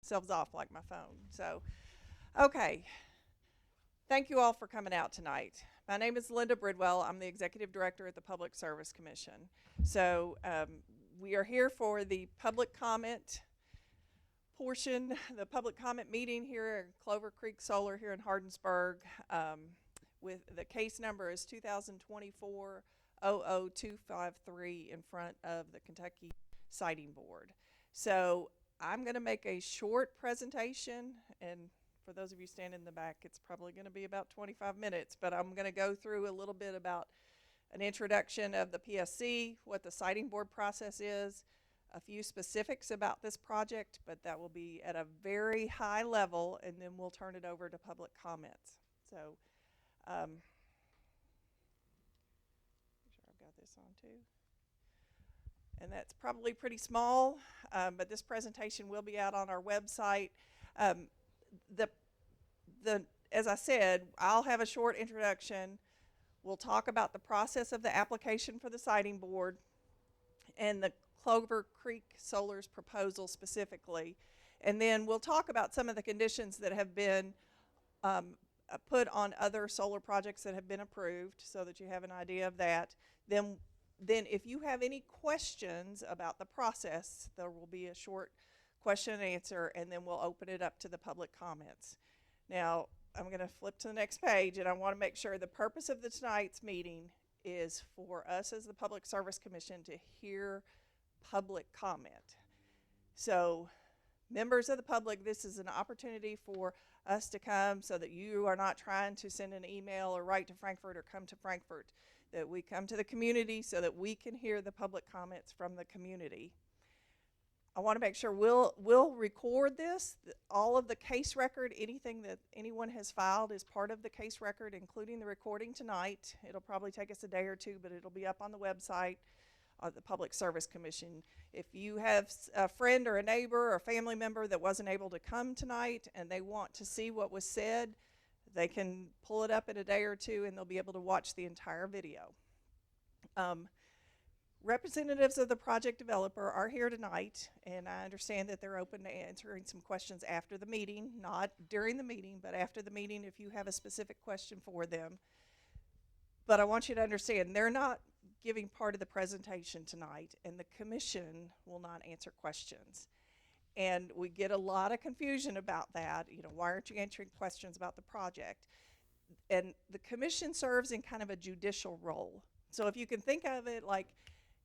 themselves off like my phone. So, okay. Thank you all for coming out tonight. My name is Linda Bridwell. I'm the Executive Director at the Public Service Commission. So, we are here for the public comment portion, the public comment meeting here at Clover Creek Solar here in Hardensburg. With the case number is 2024-00253 in front of the Kentucky Siting Board. So I'm going to make a short presentation, and for those of you standing in the back, it's probably going to be about 25 minutes, but I'm going to go through a little bit about an introduction of the PSC, what the Siting Board process is, a few specifics about this project, but that will be at a very high level, and then we'll turn it over to public comments. So, make sure I've got this on too. And that's probably pretty small, but this presentation will be out on our website. As I said, I'll have a short introduction. We'll talk about the process of the application for the Siting Board and the Clover Creek Solar's proposal specifically. And then we'll talk about some of the conditions that have been put on other solar projects that have been approved so that you have an idea of that. Then if you have any questions about the process, there will be a short question and answer, and then we'll open it up to the public comments. Now, I'm going to flip to the next page, and I want to make sure the purpose of tonight's meeting is for us as the Public Service Commission to hear public comment. So, members of the public, this is an opportunity for us to come so that you are not trying to send an email or write to Frankfurt or come to Frankfurt, that we come to the community so that we can hear the public comments from the community. I want to make sure we'll record this. All of the case record, anything that anyone has filed is part of the case record, including the recording tonight. It'll probably take us a day or two, but it'll be up on the website of the Public Service Commission. If you have a friend or a neighbor or a family member that wasn't able to come tonight and they want to see what was said, they can pull it up in a day or two and they'll be able to watch the entire video. Representatives of the project developer are here tonight, and I understand that they're open to answering some questions after the meeting, not during the meeting, but after the meeting if you have a specific question for them. But I want you to understand, they're not giving part of the presentation tonight, and the commission will not answer questions. And we get a lot of confusion about that. You know, why aren't you answering questions about the project? And the commission serves in kind of a judicial role. So if you can think of it like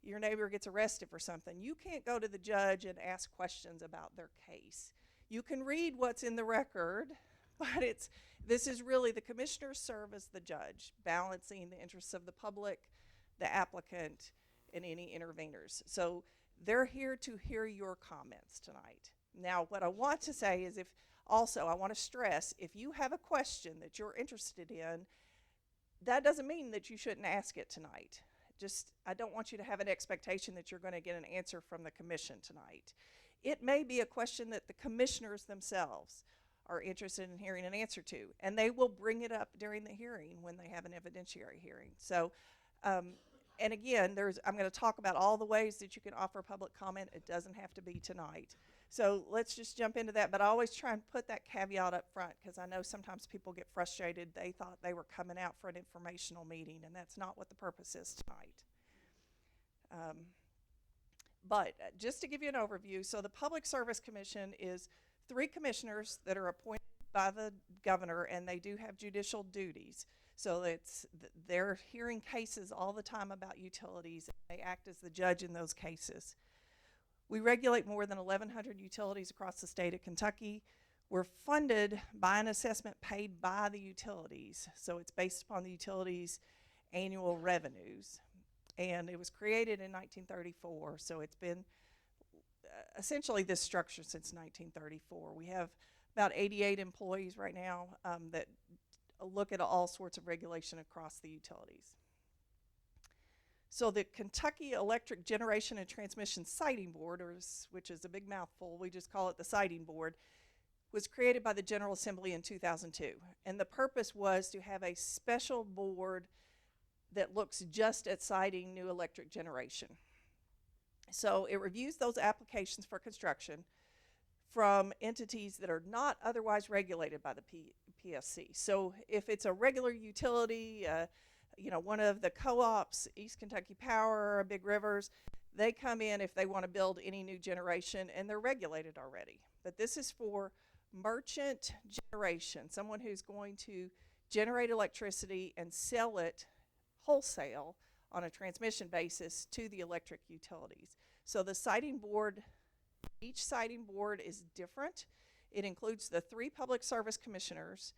your neighbor gets arrested for something, you can't go to the judge and ask questions about their case. You can read what's in the record, but this is really the commissioners serve as the judge, balancing the interests of the public, the applicant, and any interveners. So they're here to hear your comments tonight. Now, what I want to say is I want to stress, if you have a question that you're interested in, that doesn't mean that you shouldn't ask it tonight. I don't want you to have an expectation that you're going to get an answer from the commission tonight. It may be a question that the commissioners themselves are interested in hearing an answer to, and they will bring it up during the hearing when they have an evidentiary hearing. So, and again, I'm going to talk about all the ways that you can offer public comment. It doesn't have to be tonight. So let's just jump into that, but I always try and put that caveat up front because I know sometimes people get frustrated. They thought they were coming out for an informational meeting, and that's not what the purpose is tonight. But just to give you an overview, so the Public Service Commission is 3 commissioners that are appointed by the governor, and they do have judicial duties. So they're hearing cases all the time about utilities, and they act as the judge in those cases. We regulate more than 1,100 utilities across the state of Kentucky. We're funded by an assessment paid by the utilities. So it's based upon the utilities' annual revenues. And it was created in 1934, so it's been essentially this structure since 1934. We have about 88 employees right now that look at all sorts of regulation across the utilities. So the Kentucky Electric Generation and Transmission Siting Board, which is a big mouthful, we just call it the Siting Board, was created by the General Assembly in 2002. And the purpose was to have a special board that looks just at siting new electric generation. So it reviews those applications for construction, from entities that are not otherwise regulated by the PSC. So if it's a regular utility, one of the co-ops, East Kentucky Power, Big Rivers, they come in if they want to build any new generation, and they're regulated already. But this is for merchant generation, someone who's going to generate electricity and sell it wholesale on a transmission basis to the electric utilities. So the siting board, each siting board is different. It includes the 3 public service commissioners,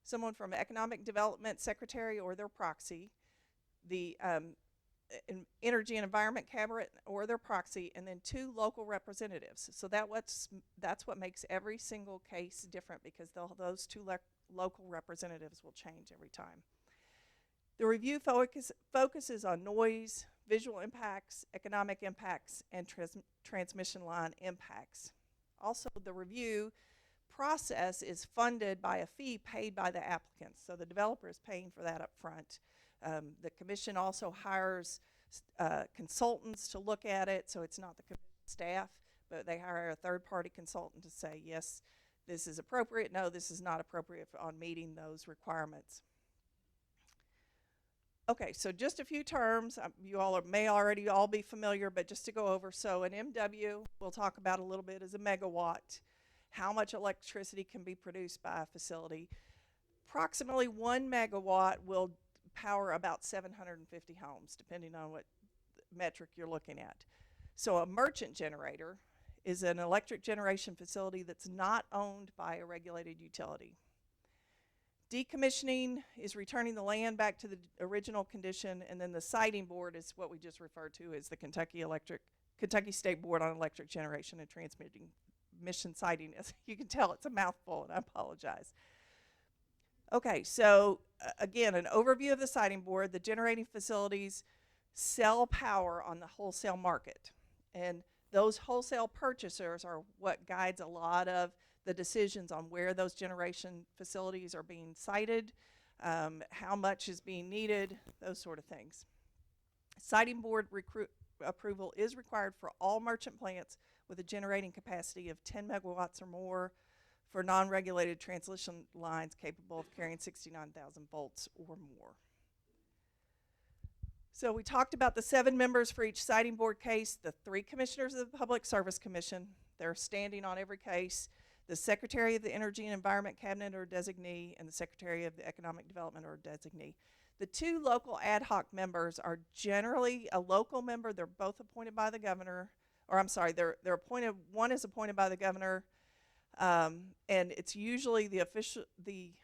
someone from economic development secretary or their proxy, the energy and environment cabinet or their proxy, and then 2 local representatives. So that's what makes every single case different, because those 2 local representatives will change every time. The review focuses on noise, visual impacts, economic impacts, and transmission line impacts. Also, the review process is funded by a fee paid by the applicants, so the developer is paying for that up front. The commission also hires consultants to look at it, so it's not the commission staff, but they hire a third-party consultant to say, yes, this is appropriate, no, this is not appropriate on meeting those requirements. Okay, so just a few terms. You all may already all be familiar, but just to go over. So an MW, we'll talk about a little bit, as a megawatt. How much electricity can be produced by a facility? Approximately 1 megawatt will power about 750 homes, depending on what metric you're looking at. So a merchant generator is an electric generation facility that's not owned by a regulated utility. Decommissioning is returning the land back to the original condition, and then the siting board is what we just referred to as the Kentucky State Board on Electric Generation and Transmission Siting. As you can tell, it's a mouthful, and I apologize. Okay, so again, an overview of the siting board. The generating facilities sell power on the wholesale market, and those wholesale purchasers are what guides a lot of the decisions on where those generation facilities are being sited, how much is being needed, those sort of things. Siting board approval is required for all merchant plants with a generating capacity of 10 megawatts or more, for non-regulated transmission lines capable of carrying 69,000 volts or more. So we talked about the 7 members for each siting board case, the 3 commissioners of the Public Service Commission. They're standing on every case. The Secretary of the Energy and Environment Cabinet or designee, and the Secretary of the Economic Development or designee. The 2 local ad hoc members are generally a local member. They're both appointed by the governor, or I'm sorry, they're appointed. One is appointed by the governor, and it's usually the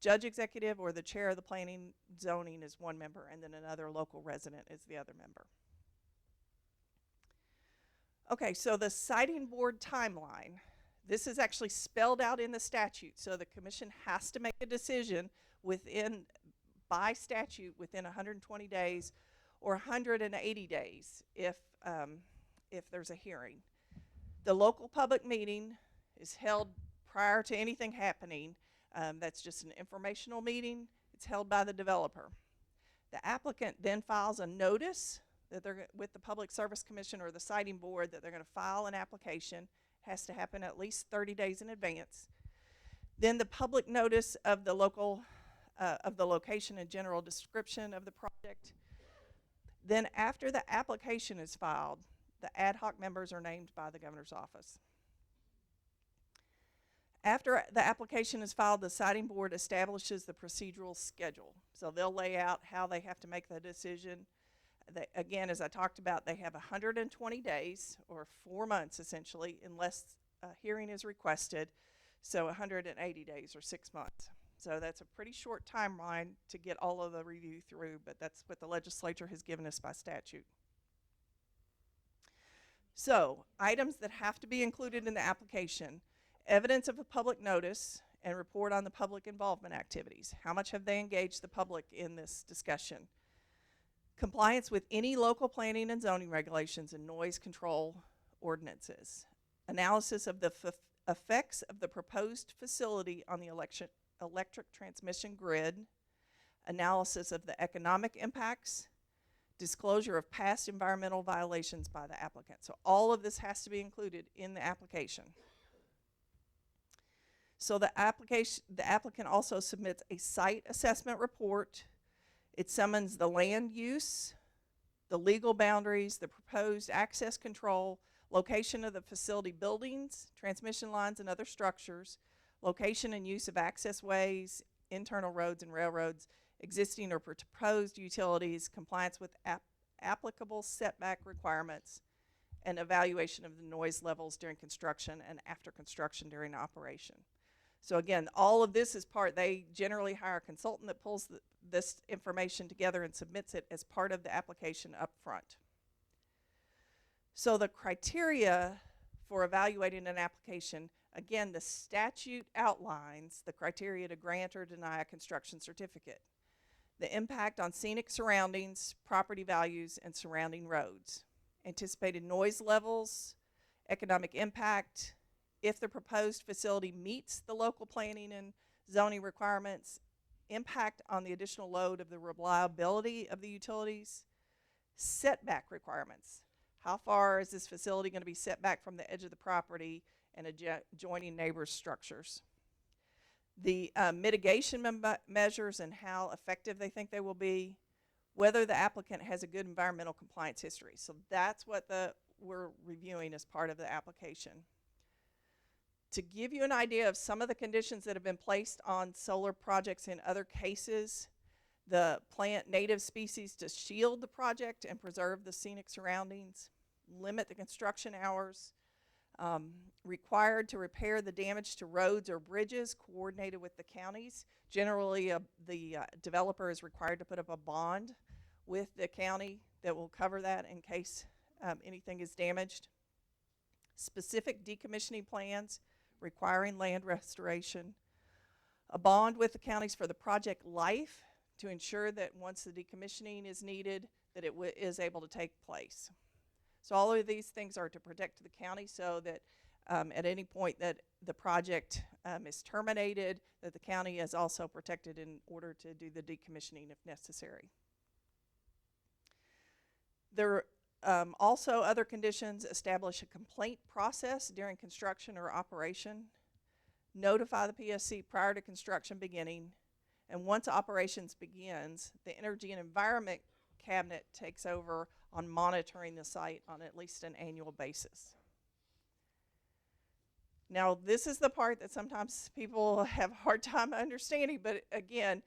judge executive or the chair of the planning zoning is one member, and then another local resident is the other member. Okay, so the siting board timeline. This is actually spelled out in the statute, so the commission has to make a decision by statute within 120 days or 180 days if there's a hearing. The local public meeting is held prior to anything happening. That's just an informational meeting. It's held by the developer. The applicant then files a notice that they're with the Public Service Commission or the siting board that they're going to file an application. Has to happen at least 30 days in advance. Then the public notice of the location and general description of the project. Then after the application is filed, the ad hoc members are named by the governor's office. After the application is filed, the siting board establishes the procedural schedule. So they'll lay out how they have to make the decision. Again, as I talked about, they have 120 days, or 4 months essentially, unless a hearing is requested. So 180 days, or 6 months. So that's a pretty short timeline to get all of the review through, but that's what the legislature has given us by statute. So, items that have to be included in the application: evidence of a public notice and report on the public involvement activities. How much have they engaged the public in this discussion? Compliance with any local planning and zoning regulations and noise control ordinances. Analysis of the effects of the proposed facility on the electric transmission grid. Analysis of the economic impacts. Disclosure of past environmental violations by the applicant. So all of this has to be included in the application. So the applicant also submits a site assessment report. It summons the land use, the legal boundaries, the proposed access control, location of the facility buildings, transmission lines and other structures, location and use of access ways, internal roads and railroads, existing or proposed utilities, compliance with applicable setback requirements, and evaluation of the noise levels during construction and after construction during operation. So again, all of this is part, they generally hire a consultant that pulls this information together and submits it as part of the application up front. So the criteria for evaluating an application, again, the statute outlines the criteria to grant or deny a construction certificate. The impact on scenic surroundings, property values, and surrounding roads. Anticipated noise levels, economic impact, if the proposed facility meets the local planning and zoning requirements, impact on the additional load of the reliability of the utilities, setback requirements. How far is this facility going to be set back from the edge of the property and adjoining neighbors' structures? The mitigation measures and how effective they think they will be, whether the applicant has a good environmental compliance history. So that's what we're reviewing as part of the application. To give you an idea of some of the conditions that have been placed on solar projects in other cases, the plant native species to shield the project and preserve the scenic surroundings, limit the construction hours, required to repair the damage to roads or bridges coordinated with the counties. Generally, the developer is required to put up a bond with the county that will cover that in case anything is damaged. Specific decommissioning plans requiring land restoration. A bond with the counties for the project life to ensure that once the decommissioning is needed, that it is able to take place. So all of these things are to protect the county so that at any point that the project is terminated, that the county is also protected in order to do the decommissioning if necessary. There are also other conditions: establish a complaint process during construction or operation, notify the PSC prior to construction beginning, and once operations begins, the Energy and Environment Cabinet takes over on monitoring the site on at least an annual basis. Now, this is the part that sometimes people have a hard time understanding, but again,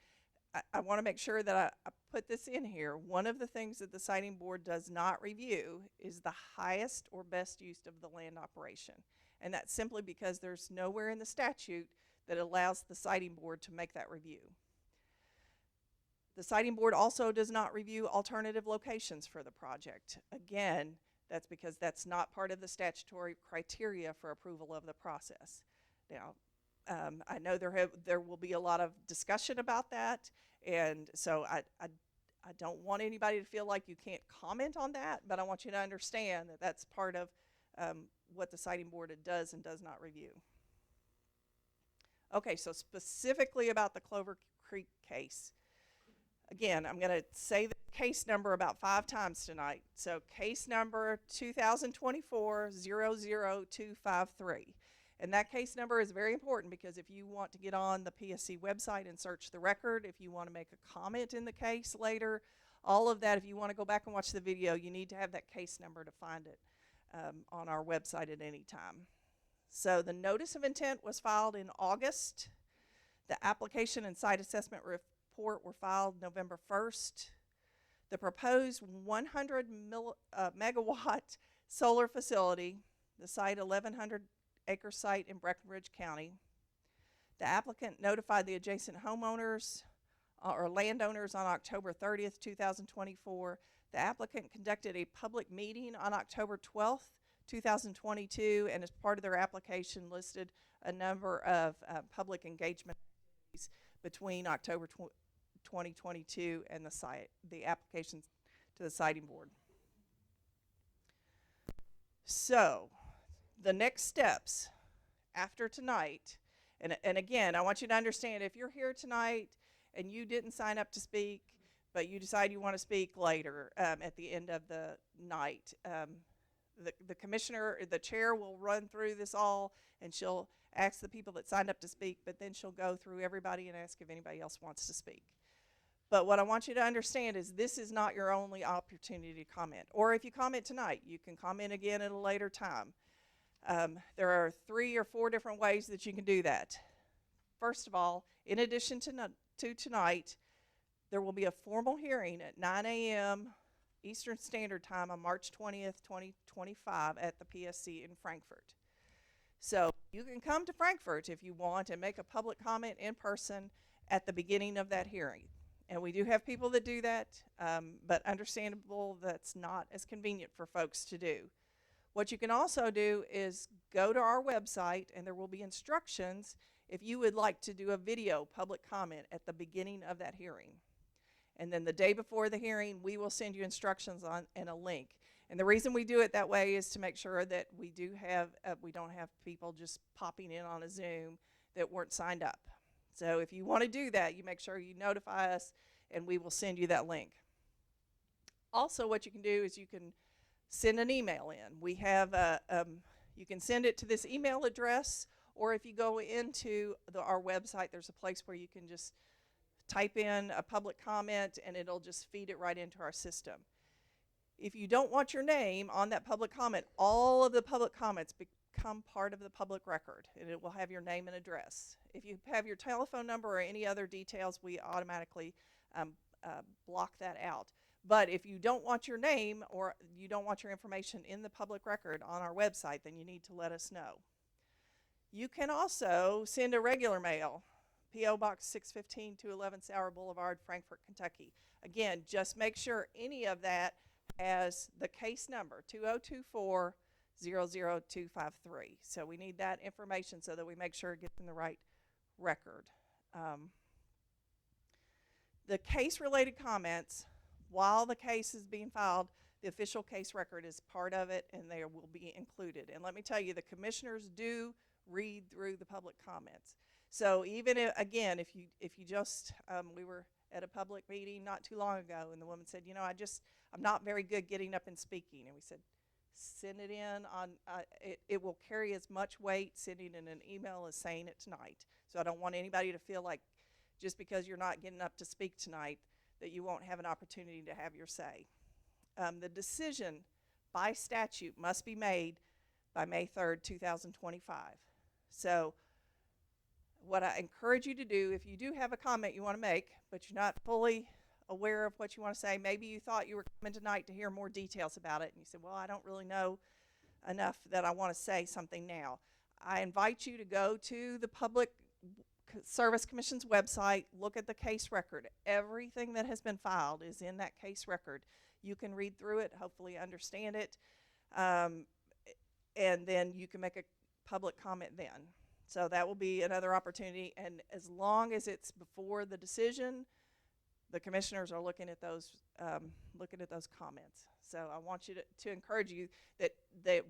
I want to make sure that I put this in here. One of the things that the siting board does not review is the highest or best use of the land operation. And that's simply because there's nowhere in the statute that allows the siting board to make that review. The siting board also does not review alternative locations for the project. Again, that's because that's not part of the statutory criteria for approval of the process. Now, I know there will be a lot of discussion about that, and so I don't want anybody to feel like you can't comment on that, but I want you to understand that that's part of what the siting board does and does not review. Okay, so specifically about the Clover Creek case. Again, I'm going to say the case number about 5 times tonight. So case number 2024-00253. And that case number is very important because if you want to get on the PSC website and search the record, if you want to make a comment in the case later, all of that, if you want to go back and watch the video, you need to have that case number to find it on our website at any time. So the notice of intent was filed in August. The application and site assessment report were filed November 1st. The proposed 100 megawatt solar facility, the site 1,100 acre site in Breckinridge County. The applicant notified the adjacent homeowners or landowners on October 30th, 2024. The applicant conducted a public meeting on October 12th, 2022, and as part of their application listed a number of public engagement activities between October 2022 and the application to the siting board. So the next steps after tonight, and again, I want you to understand, if you're here tonight and you didn't sign up to speak, but you decide you want to speak later at the end of the night, the commissioner, the chair will run through this all, and she'll ask the people that signed up to speak, but then she'll go through everybody and ask if anybody else wants to speak. But what I want you to understand is this is not your only opportunity to comment. Or if you comment tonight, you can comment again at a later time. There are 3 or 4 different ways that you can do that. First of all, in addition to tonight, there will be a formal hearing at 9 a.m. Eastern Standard Time on March 20th, 2025 at the PSC in Frankfort. So you can come to Frankfort if you want and make a public comment in person at the beginning of that hearing. And we do have people that do that, but understandable that's not as convenient for folks to do. What you can also do is go to our website, and there will be instructions if you would like to do a video public comment at the beginning of that hearing. And then the day before the hearing, we will send you instructions on and a link. And the reason we do it that way is to make sure that we don't have people just popping in on a Zoom that weren't signed up. So if you want to do that, you make sure you notify us, and we will send you that link. Also, what you can do is you can send an email in. We have you can send it to this email address, or if you go into our website, there's a place where you can just type in a public comment, and it'll just feed it right into our system. If you don't want your name on that public comment, all of the public comments become part of the public record, and it will have your name and address. If you have your telephone number or any other details, we automatically block that out. But if you don't want your name or you don't want your information in the public record on our website, then you need to let us know. You can also send a regular mail, P.O. Box 615 211 Sauer Boulevard, Frankfort, Kentucky. Again, just make sure any of that has the case number, 2024 00253. So we need that information so that we make sure it gets in the right record. The case-related comments, while the case is being filed, the official case record is part of it, and they will be included. And let me tell you, the commissioners do read through the public comments. So even again, if you just we were at a public meeting not too long ago, and the woman said, you know, I'm not very good getting up and speaking, and we said, send it in on. It will carry as much weight sending in an email as saying it tonight. So I don't want anybody to feel like just because you're not getting up to speak tonight that you won't have an opportunity to have your say. The decision by statute must be made by May 3rd, 2025. So what I encourage you to do, if you do have a comment you want to make, but you're not fully aware of what you want to say, maybe you thought you were coming tonight to hear more details about it, and you said, well, I don't really know enough that I want to say something now. I invite you to go to the Public Service Commission's website, look at the case record. Everything that has been filed is in that case record. You can read through it, hopefully understand it, and then you can make a public comment then. So that will be another opportunity, and as long as it's before the decision, the commissioners are looking at those comments. So I want you to encourage you that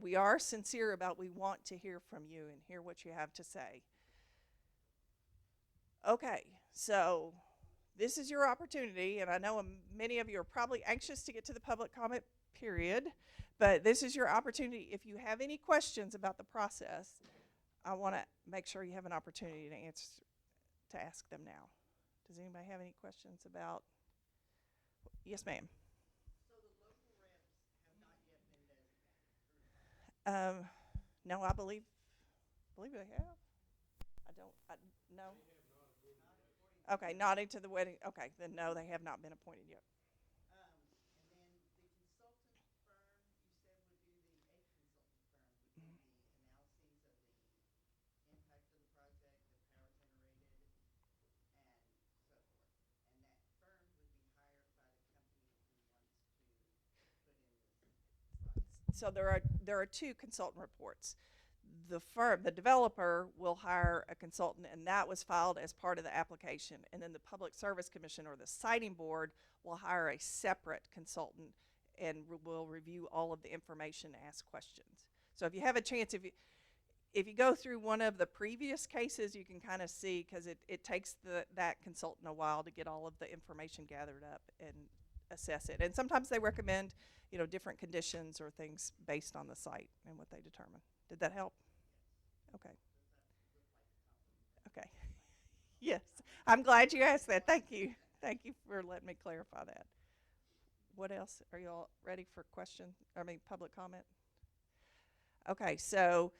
we are sincere about we want to hear from you and hear what you have to say. Okay, so this is your opportunity, and I know many of you are probably anxious to get to the public comment period, but this is your opportunity. If you have any questions about the process, I want to make sure you have an opportunity to ask them now. Does anybody have any questions about? Yes, ma'am. So the local reps have not yet been designated? No, I believe they have. No. Okay, not into the wedding. Okay, then no, they have not been appointed yet. And then the consultant firm you said would do a consultant firm would do the analyses of the impact of the project, the power generated, and so forth. And that firm would be hired by the company who wants to put in this project. So there are 2 consultant reports. The developer will hire a consultant, and that was filed as part of the application. And then the Public Service Commission or the Siting Board will hire a separate consultant and will review all of the information, ask questions. So if you have a chance, if you go through one of the previous cases, you can kind of see, because it takes that consultant a while to get all of the information gathered up and assess it. And sometimes they recommend, different conditions or things based on the site and what they determine. Did that help? Okay. Okay. Yes. I'm glad you asked that. Thank you. Thank you for letting me clarify that. What else? Are you all ready for public comment? Okay, so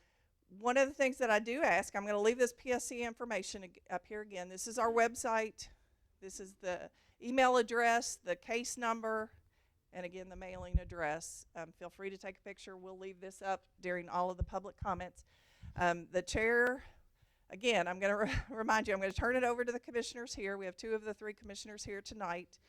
one of the things that I do ask, I'm going to leave this PSC information up here again. This is our website. This is the email address, the case number, and again, the mailing address. Feel free to take a picture. We'll leave this up during all of the public comments. The chair, again, I'm going to remind you, I'm going to turn it over to the commissioners here. We have 2 of the 3 commissioners here tonight.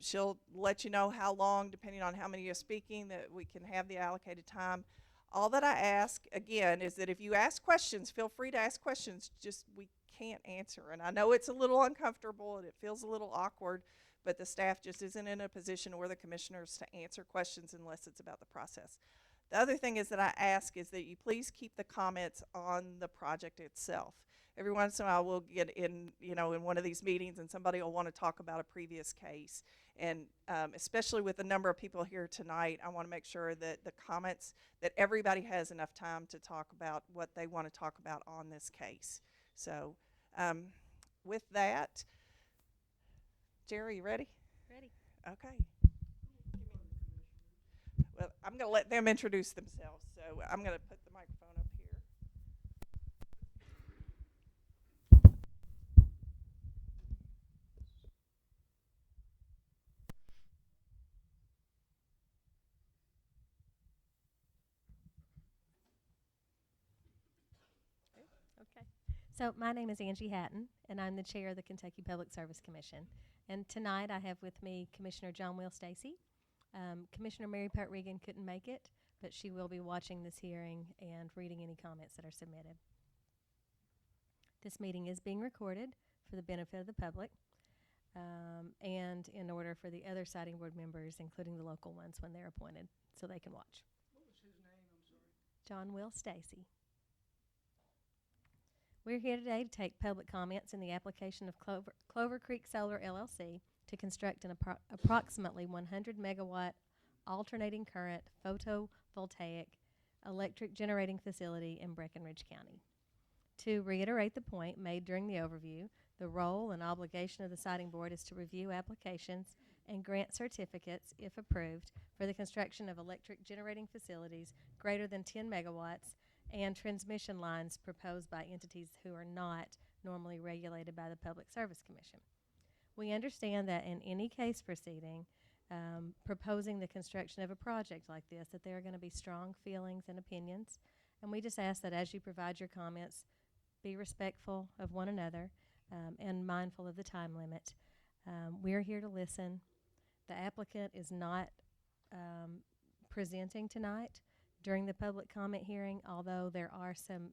She'll let you know how long, depending on how many are speaking, that we can have the allocated time. All that I ask, again, is that if you ask questions, feel free to ask questions. Just we can't answer. And I know it's a little uncomfortable and it feels a little awkward, but the staff just isn't in a position, or the commissioners, to answer questions unless it's about the process. The other thing is that I ask is that you please keep the comments on the project itself. Every once in a while we'll get in one of these meetings and somebody will want to talk about a previous case. And especially with the number of people here tonight, I want to make sure that the comments, that everybody has enough time to talk about what they want to talk about on this case. So with that, Jerry, you ready? Ready. Okay. Well, I'm going to let them introduce themselves. So I'm going to put the microphone up here. Okay. So my name is Angie Hatton, and I'm the chair of the Kentucky Public Service Commission. And tonight I have with me Commissioner John Will Stacy. Commissioner Mary Pat Regan couldn't make it, but she will be watching this hearing and reading any comments that are submitted. This meeting is being recorded for the benefit of the public, and in order for the other siting board members, including the local ones when they're appointed, so they can watch. What was his name? I'm sorry. John Will Stacy. We're here today to take public comments in the application of Clover Creek Solar LLC to construct an approximately 100 megawatt alternating current photovoltaic electric generating facility in Breckinridge County. To reiterate the point made during the overview, the role and obligation of the siting board is to review applications and grant certificates, if approved, for the construction of electric generating facilities greater than 10 megawatts and transmission lines proposed by entities who are not normally regulated by the Public Service Commission. We understand that in any case proceeding, proposing the construction of a project like this, that there are going to be strong feelings and opinions, and we just ask that as you provide your comments, be respectful of one another and mindful of the time limit. We're here to listen. The applicant is not presenting tonight during the public comment hearing, although there are some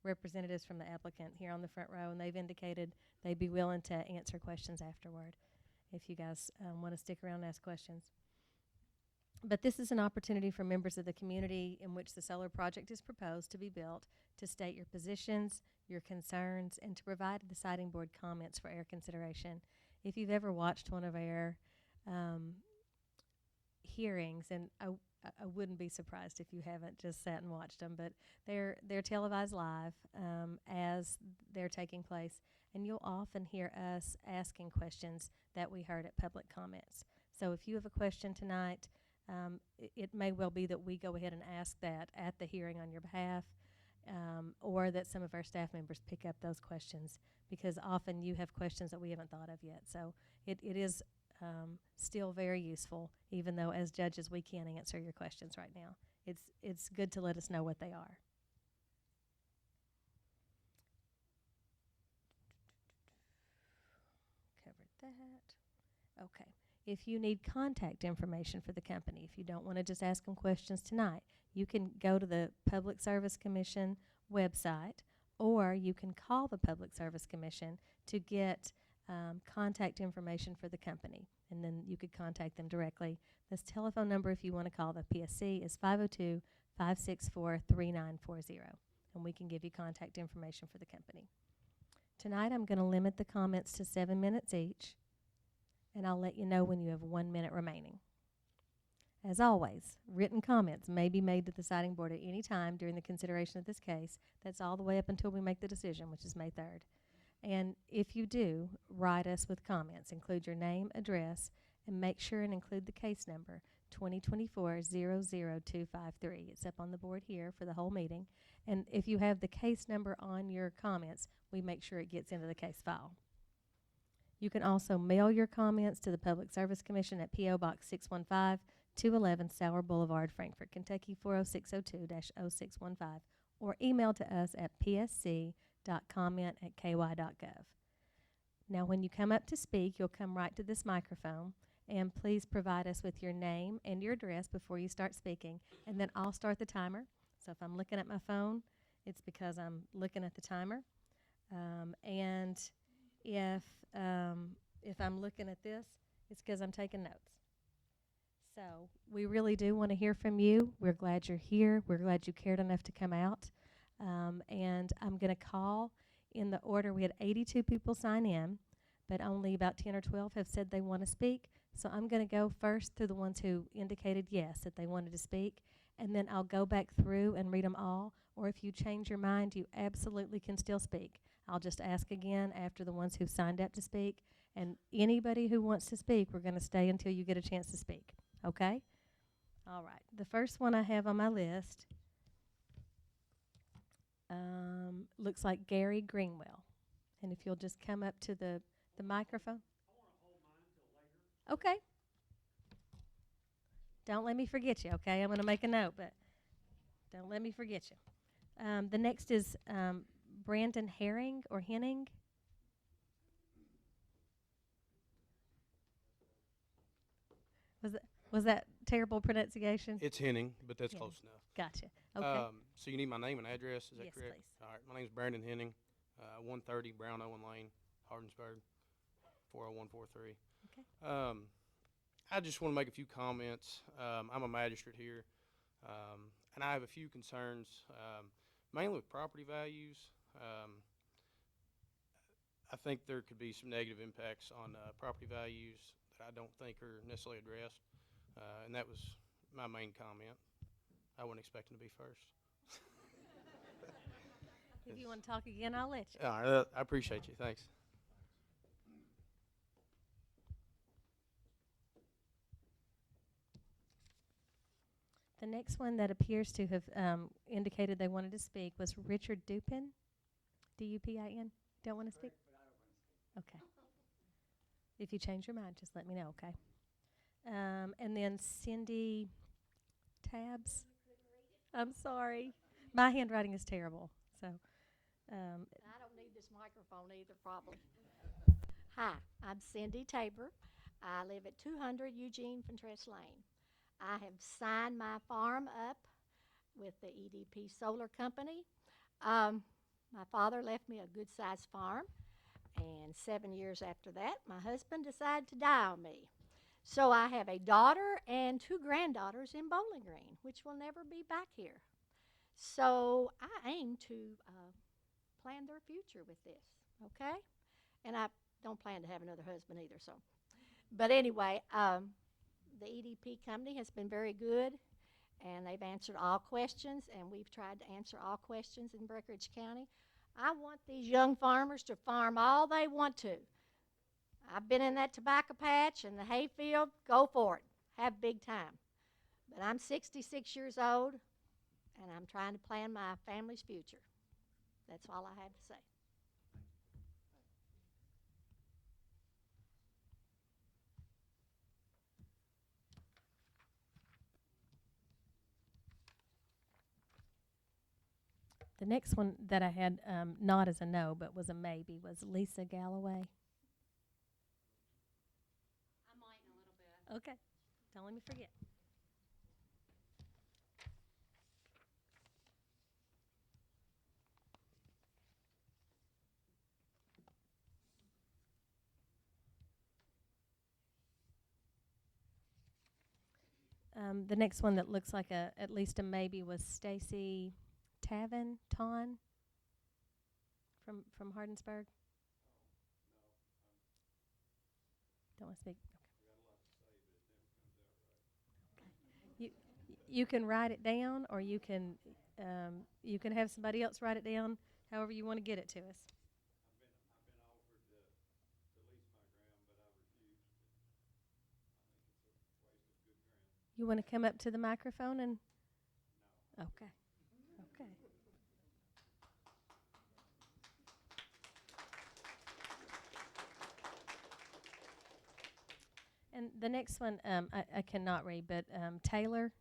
representatives from the applicant here on the front row, and they've indicated they'd be willing to answer questions afterward if you guys want to stick around and ask questions. But this is an opportunity for members of the community in which the solar project is proposed to be built to state your positions, your concerns, and to provide the siting board comments for air consideration. If you've ever watched one of our hearings, and I wouldn't be surprised if you haven't just sat and watched them, but they're televised live as they're taking place, and you'll often hear us asking questions that we heard at public comments. So if you have a question tonight, it may well be that we go ahead and ask that at the hearing on your behalf, or that some of our staff members pick up those questions, because often you have questions that we haven't thought of yet. So it is still very useful, even though as judges we can't answer your questions right now. It's good to let us know what they are. Covered that. Okay. If you need contact information for the company, if you don't want to just ask them questions tonight, you can go to the Public Service Commission website, or you can call the Public Service Commission to get contact information for the company, and then you could contact them directly. This telephone number, if you want to call the PSC, is 502-564-3940, and we can give you contact information for the company. Tonight I'm going to limit the comments to 7 minutes each. and I'll let you know when you have 1 minute remaining. As always, written comments may be made to the deciding board at any time during the consideration of this case. That's all the way up until we make the decision, which is May 3rd. And if you do, write us with comments. Include your name, address, and make sure and include the case number, 2024-00253. It's up on the board here for the whole meeting. And if you have the case number on your comments, we make sure it gets into the case file. You can also mail your comments to the Public Service Commission at P.O. Box 615-211 Sauer Boulevard, Frankfort, Kentucky 40602-0615, or email to us at psc.comment@ky.gov. Now, when you come up to speak, you'll come right to this microphone, and please provide us with your name and your address before you start speaking, and then I'll start the timer. So if I'm looking at my phone, it's because I'm looking at the timer. And if I'm looking at this, it's because I'm taking notes. So we really do want to hear from you. We're glad you're here. We're glad you cared enough to come out. And I'm going to call in the order. We had 82 people sign in, but only about 10 or 12 have said they want to speak. So I'm going to go first through the ones who indicated yes, that they wanted to speak, and then I'll go back through and read them all. Or if you change your mind, you absolutely can still speak. I'll just ask again after the ones who signed up to speak. And anybody who wants to speak, we're going to stay until you get a chance to speak. Okay? All right. The first one I have on my list looks like Gary Greenwell. And if you'll just come up to the microphone. I want to hold mine until later. Okay. Don't let me forget you, okay? I'm going to make a note, but don't let me forget you. The next is Brandon Herring or Henning. Was that terrible pronunciation? It's Henning, but that's Henning. close enough. Gotcha. Okay. So you need my name and address, is that Yes, correct? please. All right, my name's Brandon Henning, 130 Brown Owen Lane, Hardensburg, 40143. Okay. I just want to make a few comments. I'm a magistrate here, and I have a few concerns, mainly with property values. I think there could be some negative impacts on property values that I don't think are necessarily addressed, and that was my main comment. I wasn't expecting to be first. If you want to talk again, I'll let you. All right, I appreciate you. Thanks. The next one that appears to have indicated they wanted to speak was Richard Dupin. D-U-P-I-N. Don't want to speak? Okay. If you change your mind, just let me know, okay? And then Cindy Tabs. I'm sorry. My handwriting is terrible, so. I don't need this microphone either, probably. Hi, I'm Cindy Tabor. I live at 200 Eugene Fentress Lane. I have signed my farm up with the EDP Solar Company. My father left me a good-sized farm, and 7 years after that, my husband decided to die on me. So I have a daughter and 2 granddaughters in Bowling Green, which will never be back here. So I aim to plan their future with this, okay? And I don't plan to have another husband either, so. But anyway, the EDP company has been very good, and they've answered all questions, and we've tried to answer all questions in Breckinridge County. I want these young farmers to farm all they want to. I've been in that tobacco patch and the hay field. Go for it. Have big time. But I'm 66 years old, and I'm trying to plan my family's future. That's all I have to say. The next one that I had, not as a no, but was a maybe, was Lisa Galloway. I might in a little bit. Okay. Don't let me forget. The next one that looks like at least a maybe was Stacy Ton from Hardensburg. Don't want to speak? Okay. You can write it down, or you can have somebody else write it down, however you want to get it to us. You want to come up to the microphone and? Okay. Okay. And the next one, I cannot read, but Taylor.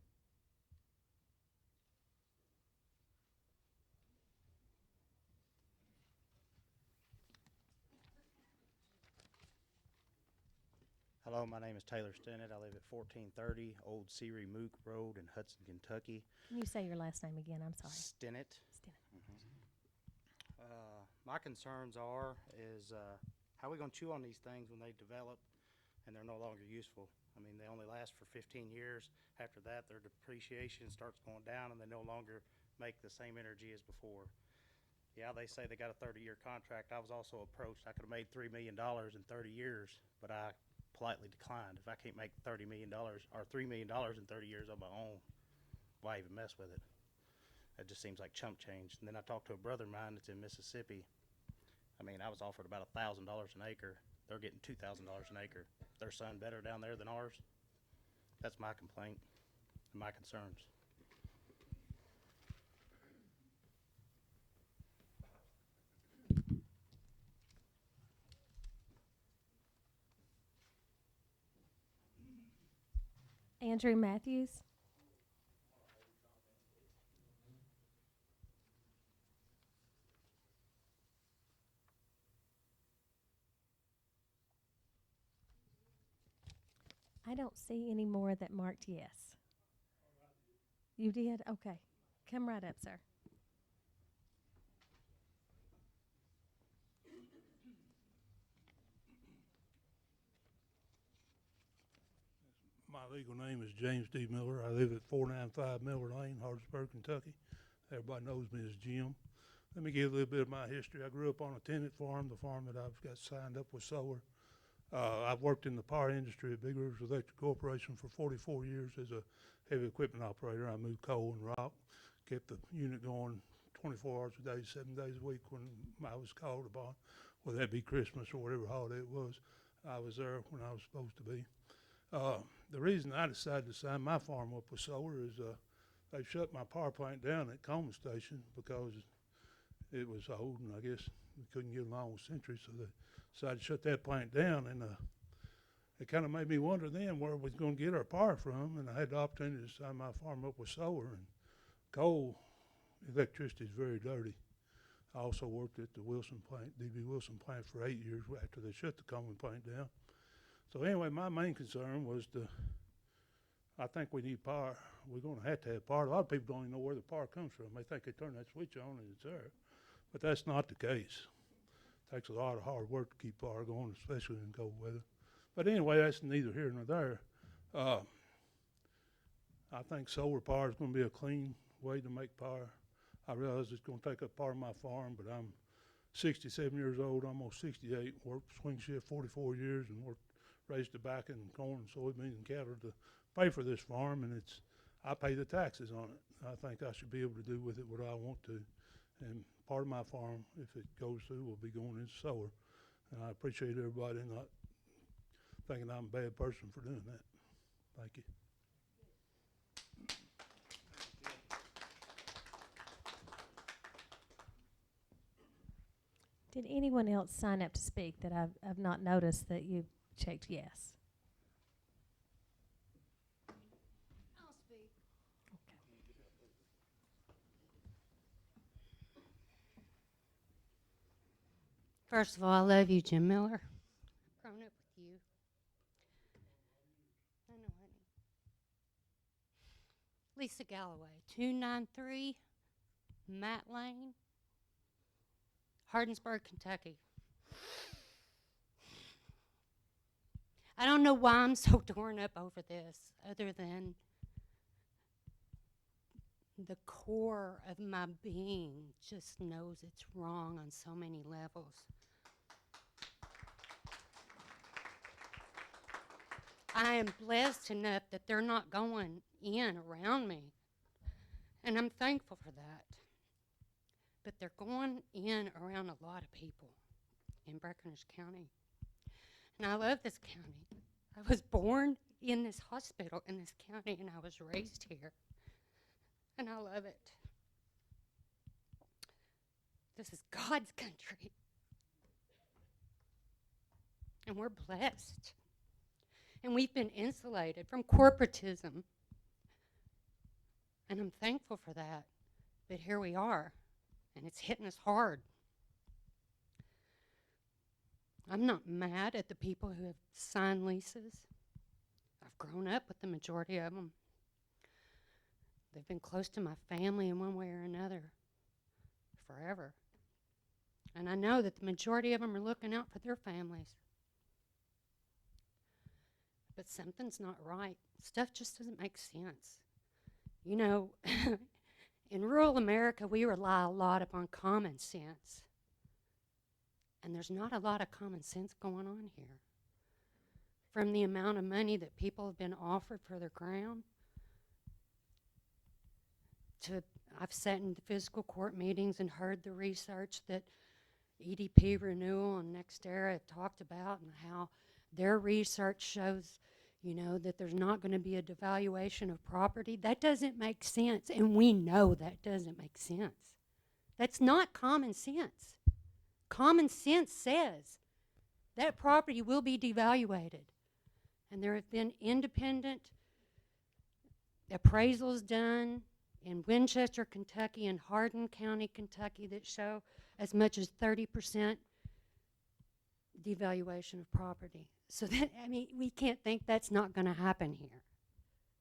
Hello, my name is Taylor Stinnett. I live at 1430 Old Seary Mook Road in Hudson, Kentucky. Can you say your last name again? I'm sorry. Stinnett. Stinnett. My concerns is how are we going to chew on these things when they develop and they're no longer useful? I mean, they only last for 15 years. After that, their depreciation starts going down and they no longer make the same energy as before. Yeah, they say they got a 30-year contract. I was also approached. I could have made $3 million in 30 years, but I politely declined. If I can't make $30 million or $3 million in 30 years on my own, why even mess with it? It just seems like chump change. And then I talked to a brother of mine that's in Mississippi. I mean, I was offered about $1,000 an acre. They're getting $2,000 an acre. Their sun better down there than ours. That's my complaint and my concerns. Andrew Matthews. I don't see any more that marked yes. You did? Okay. Come right up, sir. My legal name is James D. Miller. I live at 495 Miller Lane, Hardsburg, Kentucky. Everybody knows me as Jim. Let me give a little bit of my history. I grew up on a tenant farm, the farm that I've got signed up with solar. I've worked in the power industry at Big Rivers Electric Corporation for 44 years as a heavy equipment operator. I moved coal and rock, kept the unit going 24 hours a day, 7 days a week when I was called upon, whether that be Christmas or whatever holiday it was. I was there when I was supposed to be. The reason I decided to sign my farm up with solar is they shut my power plant down at Coleman Station because it was old and I guess we couldn't get along with Century, so they decided to shut that plant down. And it kind of made me wonder then where we was going to get our power from, and I had the opportunity to sign my farm up with solar. And coal electricity is very dirty. I also worked at the Wilson plant, DB Wilson plant, for 8 years after they shut the Coleman plant down. So anyway, my main concern was I think we need power. We're going to have power. A lot of people don't even know where the power comes from. They think they turn that switch on and it's there. But that's not the case. It takes a lot of hard work to keep power going, especially in cold weather. But anyway, that's neither here nor there. I think solar power is going to be a clean way to make power. I realize it's going to take up part of my farm, but I'm 67 years old, almost 68, worked swing shift 44 years and raised tobacco and corn and soybeans and cattle to pay for this farm, and I pay the taxes on it. I think I should be able to do with it what I want to. And part of my farm, if it goes through, will be going into solar. And I appreciate everybody not thinking I'm a bad person for doing that. Thank you. Did anyone else sign up to speak that I've not noticed that you checked yes? I'll speak. Okay. First of all, I love you, Jim Miller. Grown up with you. I know, honey. Lisa Galloway, 293 Matt Lane, Hardinsburg, Kentucky. I don't know why I'm so torn up over this, other than the core of my being just knows it's wrong on so many levels. I am blessed enough that they're not going in around me. And I'm thankful for that. But they're going in around a lot of people in Breckinridge County. And I love this county. I was born in this hospital in this county, and I was raised here. And I love it. This is God's country. And we're blessed. And we've been insulated from corporatism. And I'm thankful for that. But here we are, and it's hitting us hard. I'm not mad at the people who have signed leases. I've grown up with the majority of them. They've been close to my family in one way or another forever. And I know that the majority of them are looking out for their families. But something's not right. Stuff just doesn't make sense. You know, in rural America, we rely a lot upon common sense. And there's not a lot of common sense going on here. From the amount of money that people have been offered for their ground, to I've sat in the fiscal court meetings and heard the research that EDP Renewal and NextEra have talked about, and how their research shows, you know, that there's not going to be a devaluation of property. That doesn't make sense, and we know that doesn't make sense. That's not common sense. Common sense says that property will be devaluated. And there have been independent appraisals done in Winchester, Kentucky, and Hardin County, Kentucky, that show as much as 30% devaluation of property. So that, I mean, we can't think that's not going to happen here.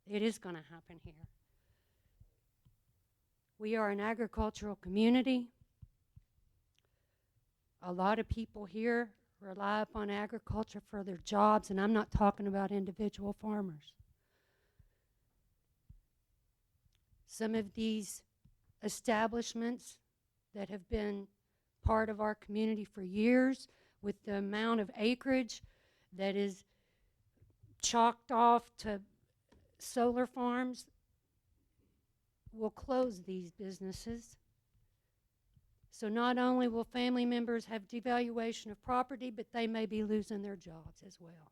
It is going to happen here. We are an agricultural community. A lot of people here rely upon agriculture for their jobs, and I'm not talking about individual farmers. Some of these establishments that have been part of our community for years, with the amount of acreage that is chalked off to solar farms, will close these businesses. So not only will family members have devaluation of property, but they may be losing their jobs as well.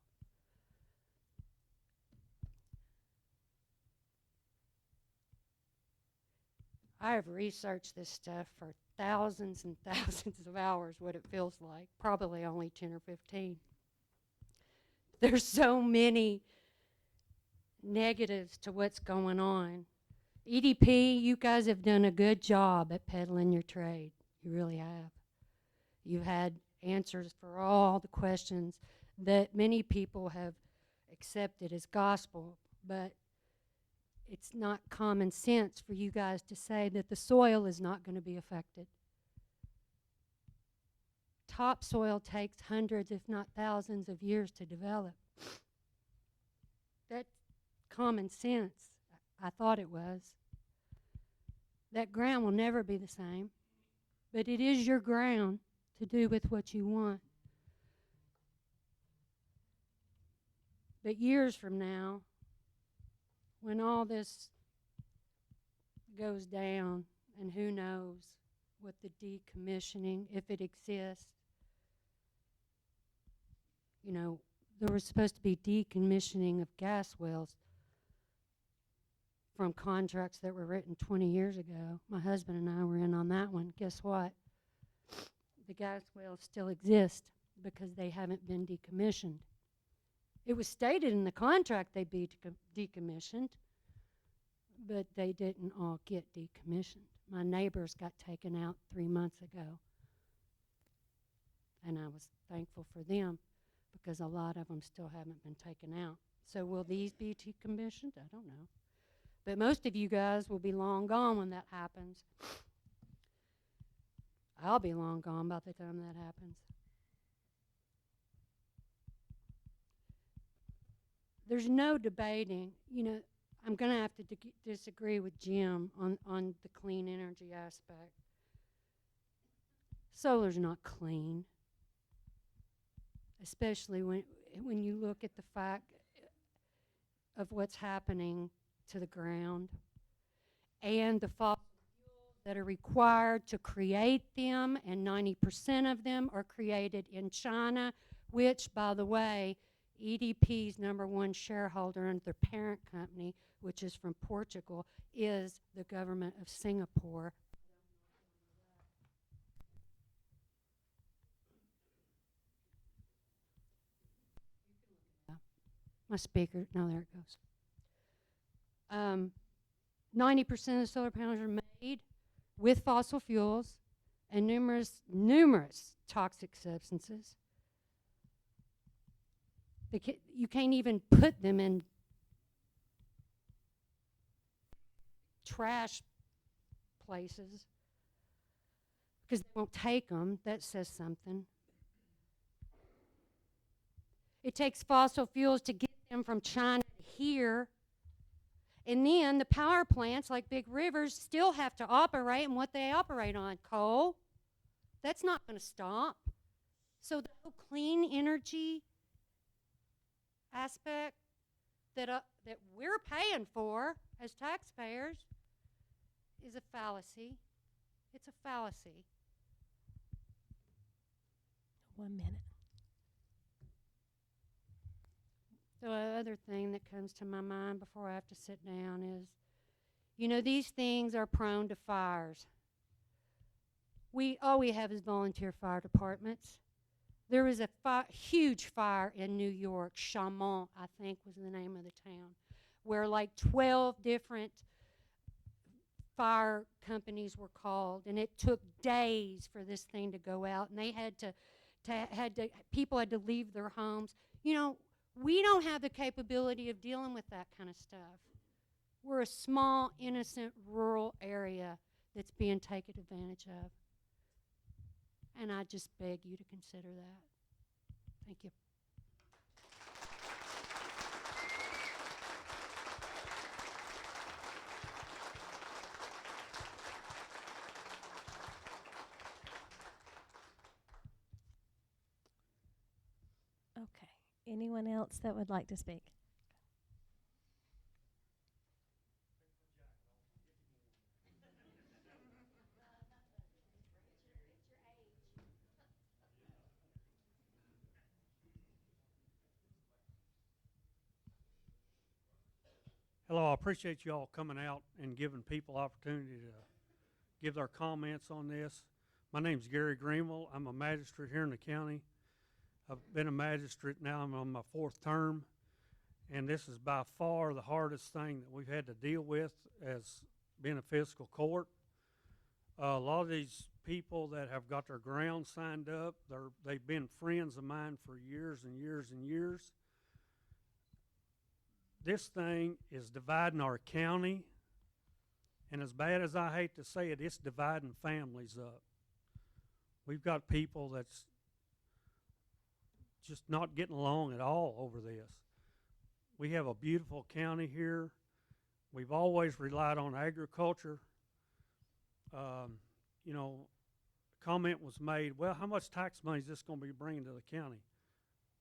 I have researched this stuff for thousands and thousands of hours, what it feels like, probably only 10 or 15. There's so many negatives to what's going on. EDP, you guys have done a good job at peddling your trade. You really have. You've had answers for all the questions that many people have accepted as gospel, but it's not common sense for you guys to say that the soil is not going to be affected. Topsoil takes hundreds, if not thousands, of years to develop. That's common sense. I thought it was. That ground will never be the same, but it is your ground to do with what you want. But years from now, when all this goes down, and who knows what the decommissioning, if it exists, you know, there was supposed to be decommissioning of gas wells from contracts that were written 20 years ago. My husband and I were in on that one. Guess what? The gas wells still exist because they haven't been decommissioned. It was stated in the contract they'd be decommissioned, but they didn't all get decommissioned. My neighbors got taken out 3 months ago, and I was thankful for them because a lot of them still haven't been taken out. So will these be decommissioned? I don't know. But most of you guys will be long gone when that happens. I'll be long gone by the time that happens. There's no debating. You know, I'm going to have to disagree with Jim on the clean energy aspect. Solar's not clean, especially when you look at the fact of what's happening to the ground and the fossil fuels that are required to create them, and 90% of them are created in China, which, by the way, EDP's #1 shareholder and their parent company, which is from Portugal, is the government of Singapore. My speaker, no, there it goes. 90% of solar panels are made with fossil fuels and numerous toxic substances. You can't even put them in trash places because they won't take them. That says something. It takes fossil fuels to get them from China to here. And then the power plants like Big Rivers still have to operate, and what they operate on, coal. That's not going to stop. So the whole clean energy aspect that we're paying for as taxpayers is a fallacy. It's a fallacy. 1 minute. The other thing that comes to my mind before I have to sit down is, these things are prone to fires. All we have is volunteer fire departments. There was a huge fire in New York, Chamont, I think was the name of the town, where like 12 different fire companies were called, and it took days for this thing to go out, and they people had to leave their homes. We don't have the capability of dealing with that kind of stuff. We're a small, innocent, rural area that's being taken advantage of. And I just beg you to consider that. Thank you. Okay. Anyone else that would like to speak? Hello, I appreciate you all coming out and giving people opportunity to give their comments on this. My name's Gary Greenwell. I'm a magistrate here in the county. I've been a magistrate now. I'm on my 4th term, and this is by far the hardest thing that we've had to deal with as being a fiscal court. A lot of these people that have got their ground signed up, they've been friends of mine for years and years and years. This thing is dividing our county, and as bad as I hate to say it, it's dividing families up. We've got people that's just not getting along at all over this. We have a beautiful county here. We've always relied on agriculture. Comment was made, well, how much tax money is this going to be bringing to the county?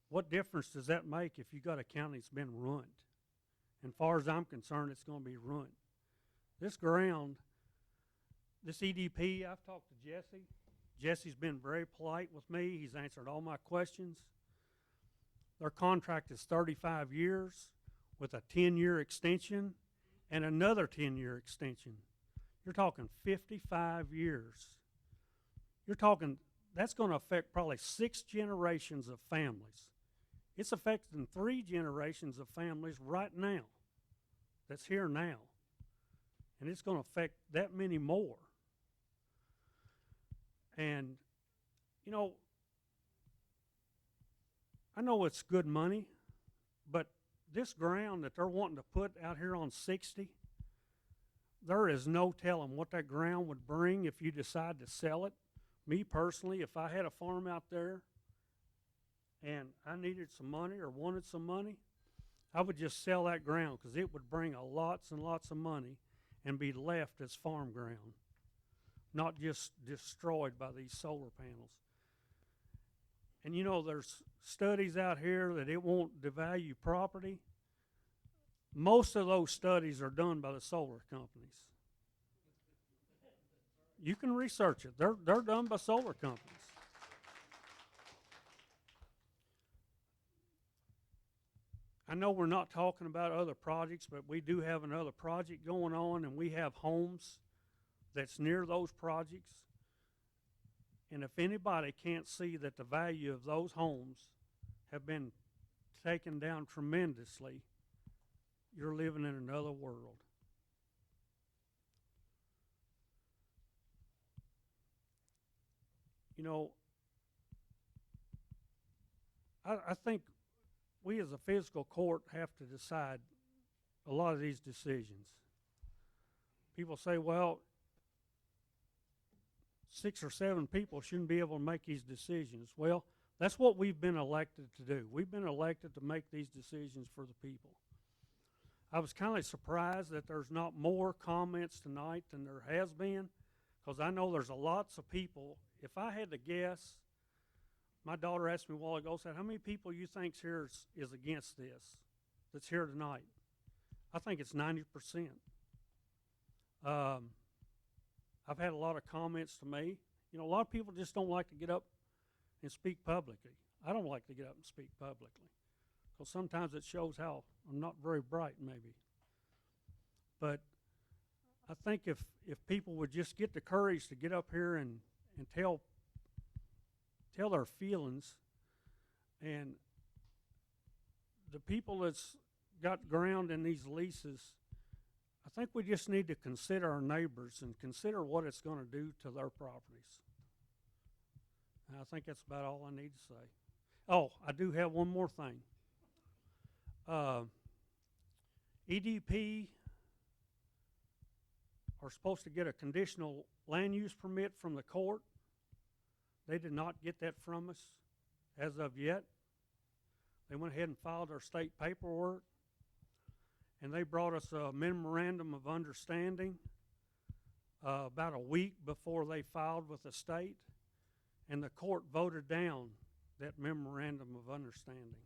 What difference does that make if you got a county that's been ruined? And as far as I'm concerned, it's going to be ruined. This ground, this EDP, I've talked to Jesse. Jesse's been very polite with me. He's answered all my questions. Their contract is 35 years with a 10-year extension and another 10-year extension. You're talking 55 years. You're talking, that's going to affect probably 6 generations of families. It's affecting 3 generations of families right now that's here now. And it's going to affect that many more. And, I know it's good money, but this ground that they're wanting to put out here on 60, there is no telling what that ground would bring if you decide to sell it. Me personally, if I had a farm out there and I needed some money or wanted some money, I would just sell that ground because it would bring lots and lots of money and be left as farm ground, not just destroyed by these solar panels. And there's studies out here that it won't devalue property. most of those studies are done by the solar companies. You can research it. They're done by solar companies. I know we're not talking about other projects, but we do have another project going on, and we have homes that's near those projects. And if anybody can't see that the value of those homes have been taken down tremendously, you're living in another world. You know, I think we as a fiscal court have to decide a lot of these decisions. People say, well, 6 or 7 people shouldn't be able to make these decisions. Well, that's what we've been elected to do. We've been elected to make these decisions for the people. I was kind of surprised that there's not more comments tonight than there has been, because I know there's lots of people. If I had to guess, my daughter asked me a while ago, said, how many people you think here is against this that's here tonight? I think it's 90%. I've had a lot of comments to me. You know, a lot of people just don't like to get up and speak publicly. I don't like to get up and speak publicly, because sometimes it shows how I'm not very bright, maybe. But I think if people would just get the courage to get up here and tell their feelings, and the people that's got ground in these leases, I think we just need to consider our neighbors and consider what it's going to do to their properties. And I think that's about all I need to say. Oh, I do have one more thing. EDP are supposed to get a conditional land use permit from the court. They did not get that from us as of yet. They went ahead and filed their state paperwork, and they brought us a memorandum of understanding about a week before they filed with the state, and the court voted down that memorandum of understanding.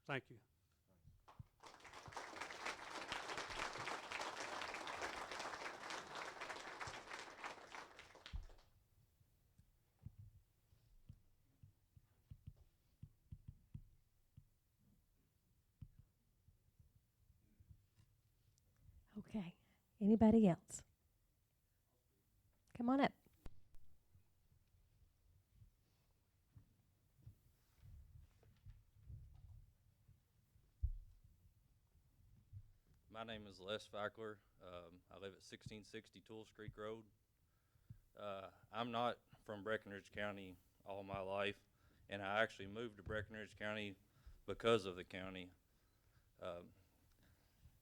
Thank you. Okay. Anybody else? Come on up. My name is Les Fackler. I live at 1660 Tools Creek Road. I'm not from Breckinridge County all my life, and I actually moved to Breckinridge County because of the county.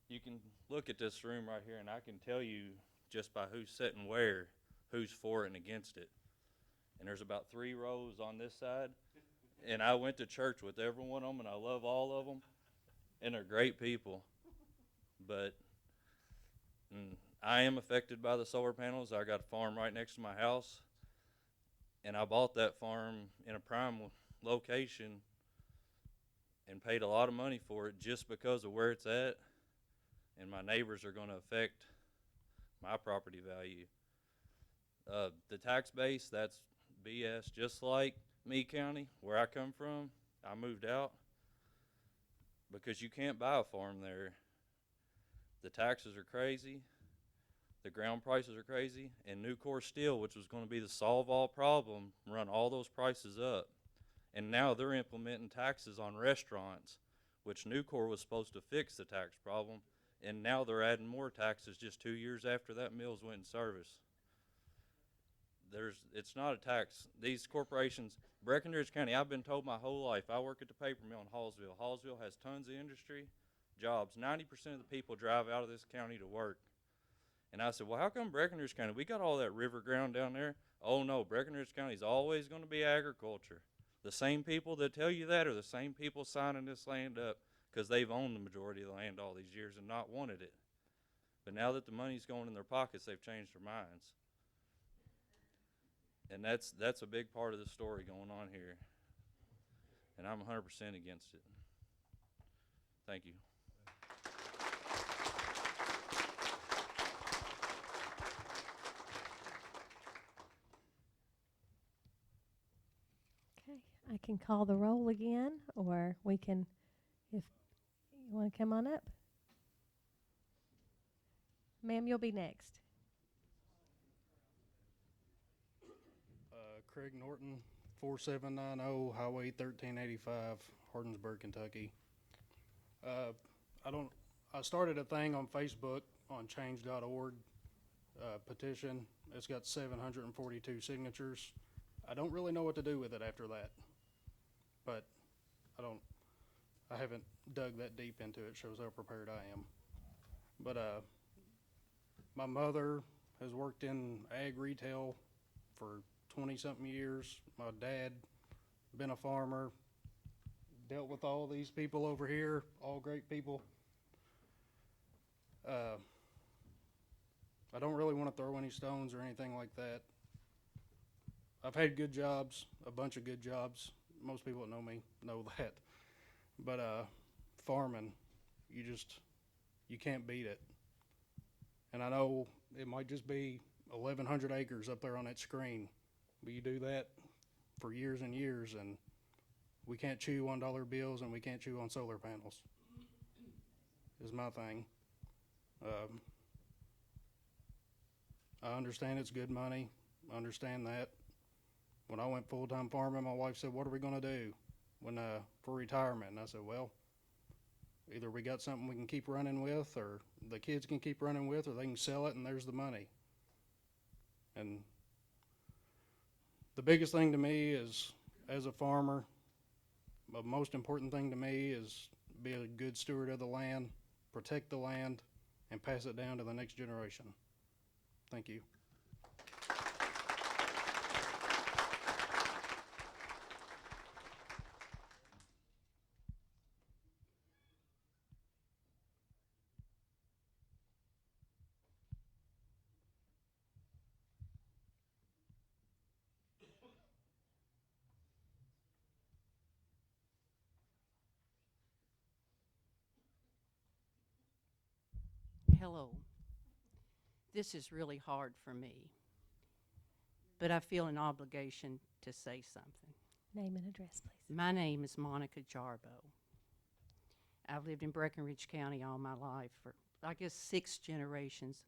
You can look at this room right here, and I can tell you just by who's sitting where, who's for it and against it. And there's about 3 rows on this side, and I went to church with every one of them, and I love all of them, and they're great people. But I am affected by the solar panels. I got a farm right next to my house, and I bought that farm in a prime location and paid a lot of money for it just because of where it's at, and my neighbors are going to affect my property value. The tax base, that's BS. Just like Meade County, where I come from, I moved out because you can't buy a farm there. The taxes are crazy, the ground prices are crazy, and Nucor Steel, which was going to be the solve-all problem, run all those prices up. And now they're implementing taxes on restaurants, which Nucor was supposed to fix the tax problem, and now they're adding more taxes just 2 years after that mill's went in service. It's not a tax. These corporations, Breckinridge County, I've been told my whole life, I work at the paper mill in Hallsville. Hallsville has tons of industry, jobs. 90% of the people drive out of this county to work. And I said, well, how come Breckinridge County, we got all that river ground down there? Oh no, Breckinridge County is always going to be agriculture. The same people that tell you that are the same people signing this land up because they've owned the majority of the land all these years and not wanted it. But now that the money's going in their pockets, they've changed their minds. And that's a big part of the story going on here. And I'm 100% against it. Thank you. I can call the roll again, or we can, if you want to come on up. Ma'am, you'll be next. Craig Norton, 4790 Highway 1385, Hardensburg, Kentucky. I started a thing on Facebook on change.org petition. It's got 742 signatures. I don't really know what to do with it after that, but I haven't dug that deep into it. Shows how prepared I am. But my mother has worked in ag retail for 20-something years. My dad, been a farmer, dealt with all these people over here, all great people. I don't really want to throw any stones or anything like that. I've had good jobs, a bunch of good jobs. Most people that know me know that. But farming, you can't beat it. And I know it might just be 1,100 acres up there on that screen, but you do that for years and years, and we can't chew on dollar bills and we can't chew on solar panels, is my thing. I understand it's good money. I understand that. When I went full-time farming, my wife said, what are we going to do for retirement? And I said, well, either we got something we can keep running with, or the kids can keep running with, or they can sell it and there's the money. And the biggest thing to me is, as a farmer, the most important thing to me is be a good steward of the land, protect the land, and pass it down to the next generation. Thank you. Hello. This is really hard for me, but I feel an obligation to say something. Name and address, please. My name is Monica Jarbo. I've lived in Breckinridge County all my life for, I guess, 6 generations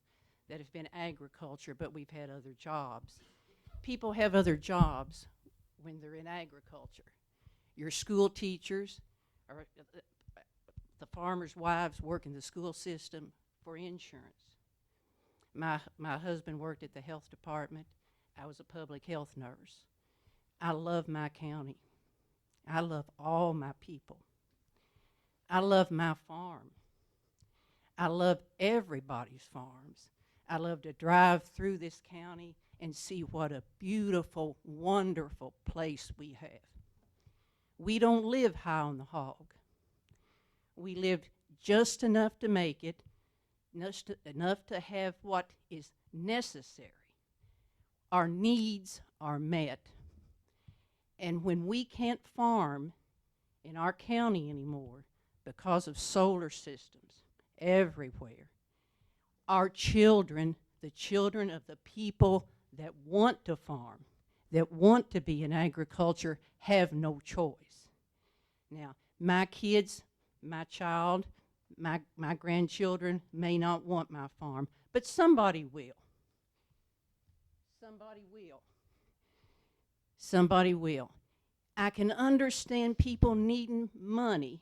that have been agriculture, but we've had other jobs. People have other jobs when they're in agriculture. Your school teachers, or the farmers' wives work in the school system for insurance. My husband worked at the health department. I was a public health nurse. I love my county. I love all my people. I love my farm. I love everybody's farms. I love to drive through this county and see what a beautiful, wonderful place we have. We don't live high on the hog. We live just enough to make it, enough to have what is necessary. Our needs are met. And when we can't farm in our county anymore because of solar systems everywhere, our children, the children of the people that want to farm, that want to be in agriculture, have no choice. Now, my kids, my child, my grandchildren may not want my farm, but somebody will. Somebody will. Somebody will. I can understand people needing money,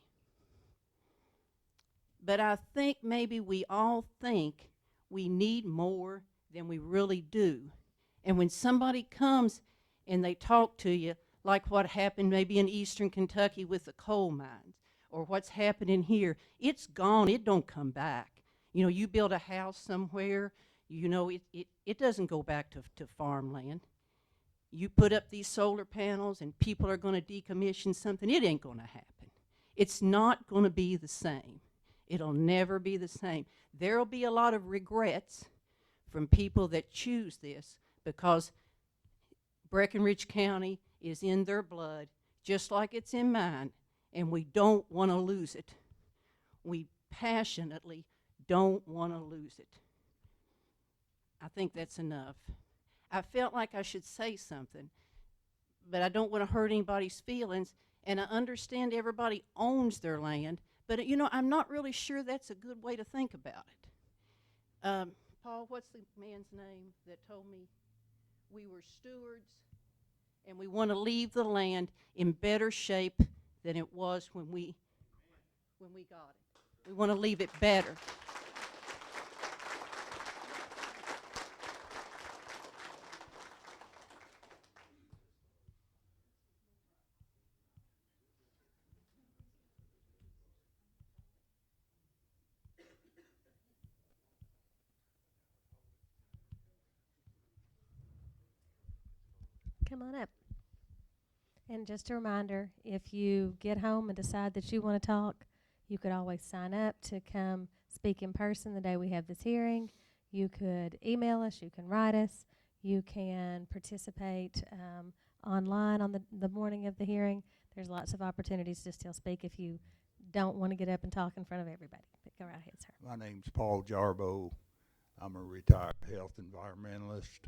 but I think maybe we all think we need more than we really do. And when somebody comes and they talk to you, like what happened maybe in eastern Kentucky with the coal mines, or what's happening here, it's gone, it don't come back. You know, you build a house somewhere, you know, it doesn't go back to farmland. You put up these solar panels and people are going to decommission something, it ain't going to happen. It's not going to be the same. It'll never be the same. There'll be a lot of regrets from people that choose this, because Breckinridge County is in their blood, just like it's in mine, and we don't want to lose it. We passionately don't want to lose it. I think that's enough. I felt like I should say something, but I don't want to hurt anybody's feelings. And I understand everybody owns their land, but I'm not really sure that's a good way to think about it. Paul, what's the man's name that told me we were stewards and we want to leave the land in better shape than it was when we got it. We want to leave it better. Come on up. And just a reminder, if you get home and decide that you want to talk, you could always sign up to come speak in person the day we have this hearing. You could email us, you can write us, you can participate online on the morning of the hearing. There's lots of opportunities to still speak if you don't want to get up and talk in front of everybody. But go right ahead, sir. My name's Paul Jarbo. I'm a retired health environmentalist.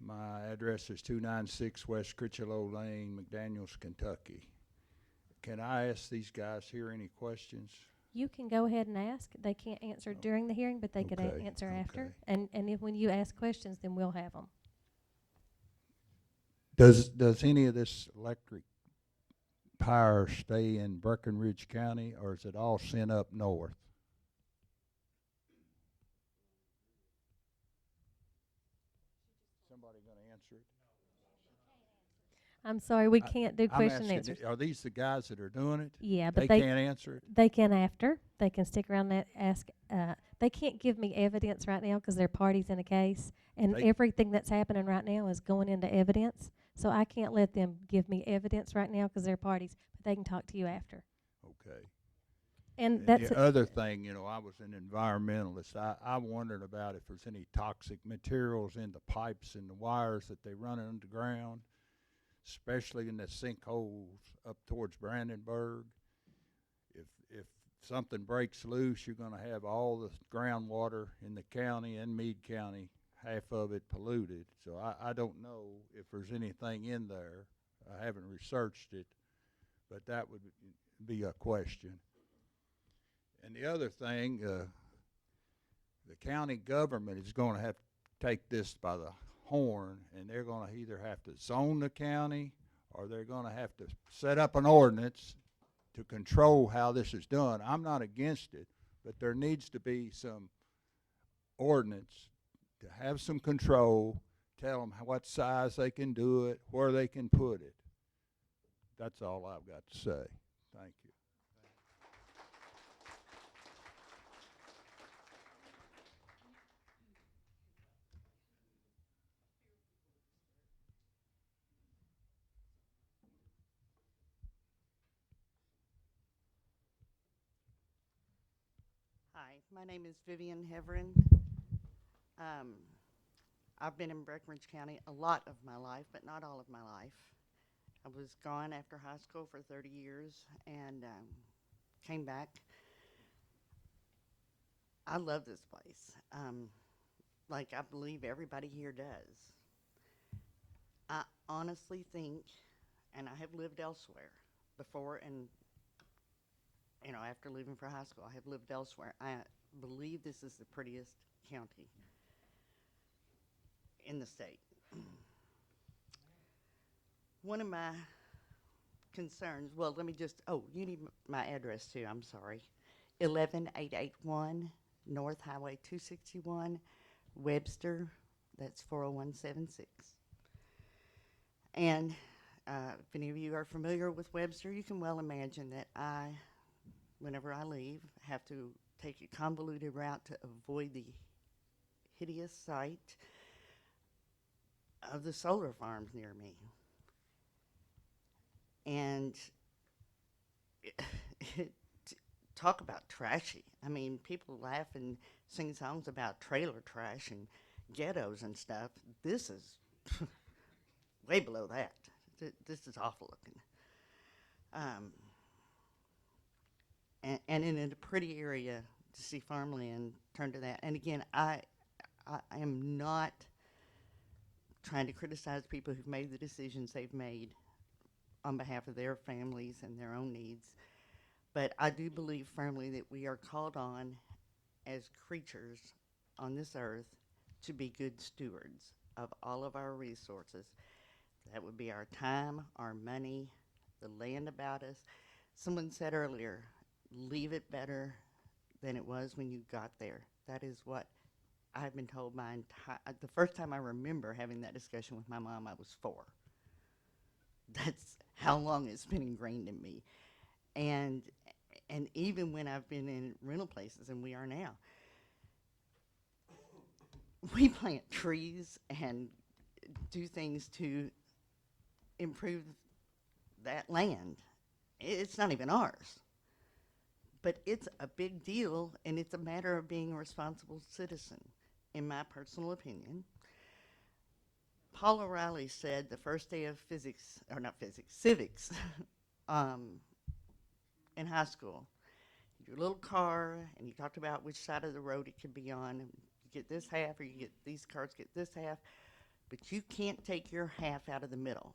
My address is 296 West Critchlow Lane, McDaniels, Kentucky. Can I ask these guys here any questions? You can go ahead and ask. They can't answer during the hearing, but they could answer after. And if when you ask questions, then we'll have them. Does any of this electric power stay in Breckinridge County, or is it all sent up north? Somebody going to answer it? I'm sorry, we can't do question and I'm answers. asking, are these the guys that are doing it? Yeah, but they can't answer it? They can after. They can stick around and ask. They can't give me evidence right now because they're parties in a case, and everything that's happening right now is going into evidence. So I can't let them give me evidence right now because they're parties, but they can talk to you after. Okay. And that's the other thing, I was an environmentalist. I wondered about if there's any toxic materials in the pipes and the wires that they run underground, especially in the sinkholes up towards Brandenburg. If something breaks loose, you're going to have all the groundwater in the county and Meade County, half of it polluted. So I don't know if there's anything in there. I haven't researched it, but that would be a question. And the other thing, the county government is going to have to take this by the horn, and they're going to either have to zone the county or they're going to have to set up an ordinance to control how this is done. I'm not against it, but there needs to be some ordinance to have some control, tell them what size they can do it, where they can put it. That's all I've got to say. Thank you. Hi, my name is Vivian Heverin. I've been in Breckinridge County a lot of my life, but not all of my life. I was gone after high school for 30 years and came back. I love this place, like I believe everybody here does. I honestly think, and I have lived elsewhere before, and after leaving for high school, I have lived elsewhere. I believe this is the prettiest county in the state. One of my concerns, well, let me just, you need my address too, I'm sorry. 11881 North Highway 261, Webster, that's 40176. And if any of you are familiar with Webster, you can well imagine that I, whenever I leave, have to take a convoluted route to avoid the hideous sight of the solar farms near me. And talk about trashy. I mean, people laugh and sing songs about trailer trash and ghettos and stuff. This is way below that. This is awful looking. And in a pretty area to see farmland turn to that. And again, I am not trying to criticize people who've made the decisions they've made on behalf of their families and their own needs. But I do believe firmly that we are called on as creatures on this earth to be good stewards of all of our resources. That would be our time, our money, the land about us. Someone said earlier, leave it better than it was when you got there. That is what I've been told my entire, the first time I remember having that discussion with my mom, I was 4. That's how long it's been ingrained in me. And even when I've been in rental places, and we are now, we plant trees and do things to improve that land. It's not even ours. But it's a big deal, and it's a matter of being a responsible citizen, in my personal opinion. Paul O'Reilly said the first day of civics, in high school, your little car, and you talked about which side of the road it could be on. And you get this half, or you get these cars get this half, but you can't take your half out of the middle,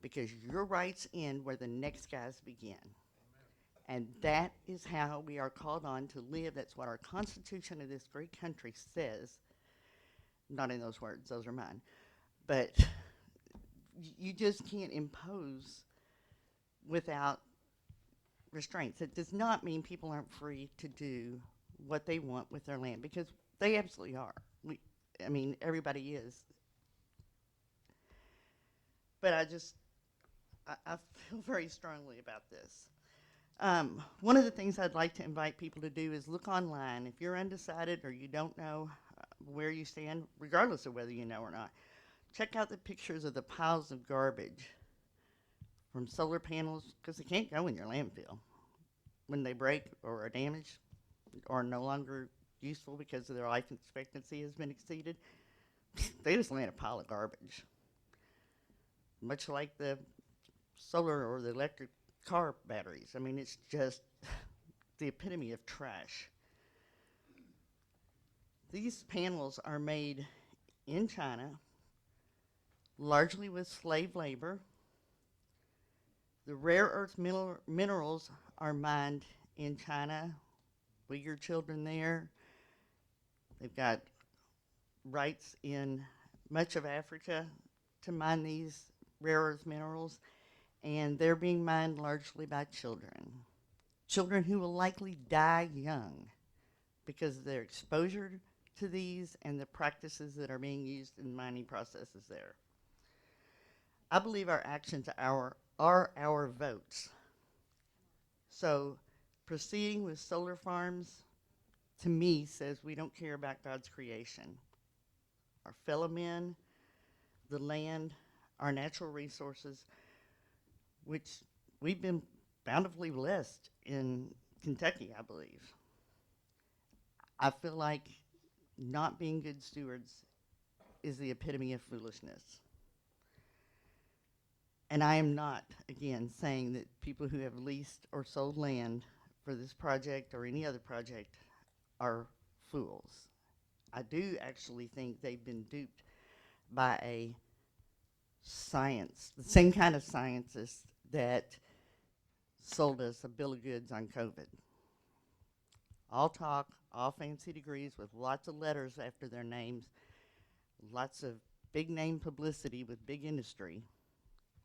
because your rights end where the next guys begin. And that is how we are called on to live. That's what our Constitution of this great country says. Not in those words, those are mine. But you just can't impose without restraints. It does not mean people aren't free to do what they want with their land, because they absolutely are. Everybody is. But I feel very strongly about this. One of the things I'd like to invite people to do is look online. If you're undecided or you don't know where you stand, regardless of whether you know or not, check out the pictures of the piles of garbage from solar panels, because they can't go in your landfill when they break or are damaged or no longer useful because their life expectancy has been exceeded. They just lay in a pile of garbage, much like the solar or the electric car batteries. It's just the epitome of trash. These panels are made in China, largely with slave labor. The rare earth minerals are mined in China. Uyghur children there. They've got rights in much of Africa to mine these rare earth minerals, and they're being mined largely by children. Children who will likely die young because of their exposure to these and the practices that are being used in mining processes there. I believe our actions are our votes. So proceeding with solar farms, to me, says we don't care about God's creation. Our fellow men, the land, our natural resources, which we've been bountifully blessed in Kentucky, I believe. I feel like not being good stewards is the epitome of foolishness. And I am not, again, saying that people who have leased or sold land for this project or any other project are fools. I do actually think they've been duped by a science, the same kind of scientists that sold us a bill of goods on COVID. All talk, all fancy degrees with lots of letters after their names, lots of big name publicity with big industry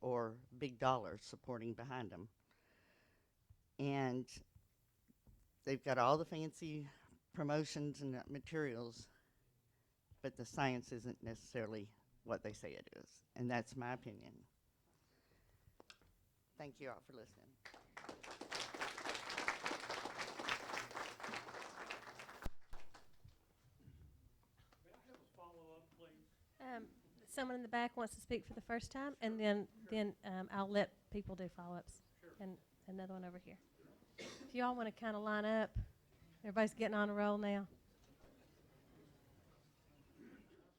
or big dollars supporting behind them. And they've got all the fancy promotions and materials, but the science isn't necessarily what they say it is. And that's my opinion. Thank you all for listening. Someone in the back wants to speak for the first time, and then I'll let people do follow-ups. And another one over here. If you all want to kind of line up, everybody's getting on a roll now.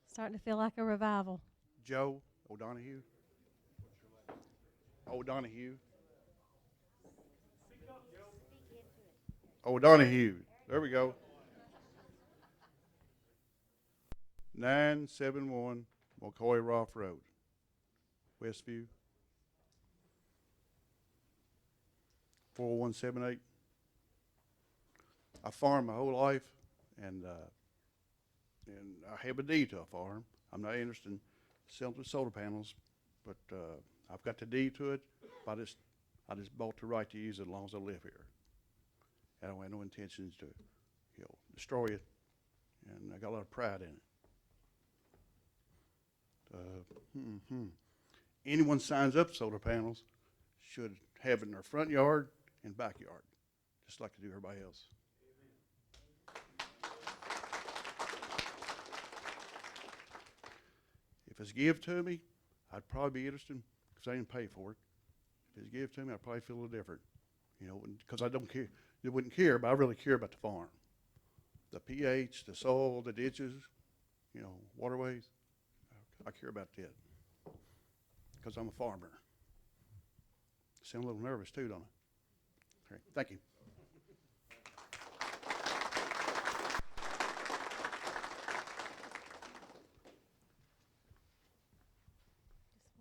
Starting to feel like a revival. Joe O'Donohue. O'Donohue. O'Donohue. There we go. 971 McCoy Roth Road, Westview, 40178. I farmed my whole life, and I have a deed to a farm. I'm not interested in selling the solar panels, but I've got the deed to it. I just bought the right to use it as long as I live here. I don't have no intentions to, destroy it, and I got a lot of pride in it. Anyone signs up solar panels should have it in their front yard and backyard, just like they do everybody else. If it's give to me, I'd probably be interested because I didn't pay for it. If it's give to me, I'd probably feel a little different, because I don't care. They wouldn't care, but I really care about the farm. The pH, the soil, the ditches, waterways. I care about that because I'm a farmer. Sound a little nervous too, don't I? Okay, thank you. Just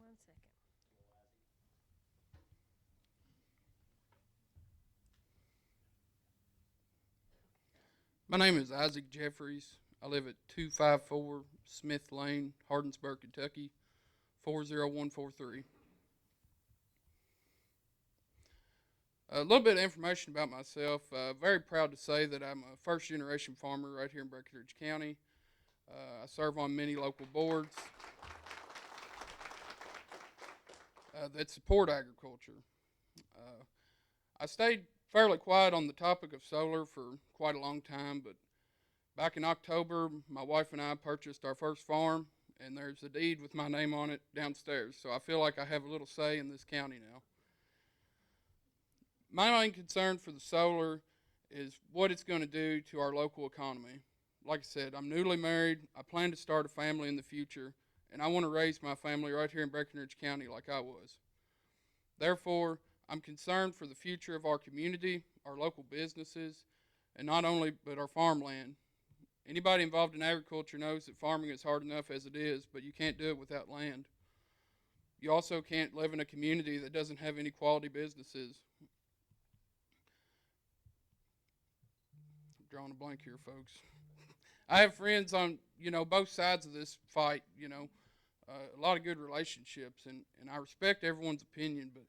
1 second. My name is Isaac Jeffries. I live at 254 Smith Lane, Hardensburg, Kentucky, 40143. A little bit of information about myself. Very proud to say that I'm a first-generation farmer right here in Breckinridge County. I serve on many local boards that support agriculture. I stayed fairly quiet on the topic of solar for quite a long time, but back in October, my wife and I purchased our first farm, and there's a deed with my name on it downstairs, so I feel like I have a little say in this county now. My main concern for the solar is what it's going to do to our local economy. Like I said, I'm newly married, I plan to start a family in the future, and I want to raise my family right here in Breckinridge County like I was. Therefore, I'm concerned for the future of our community, our local businesses, and not only but our farmland. Anybody involved in agriculture knows that farming is hard enough as it is, but you can't do it without land. You also can't live in a community that doesn't have any quality businesses. I'm drawing a blank here, folks. I have friends on, both sides of this fight, a lot of good relationships, and I respect everyone's opinion, but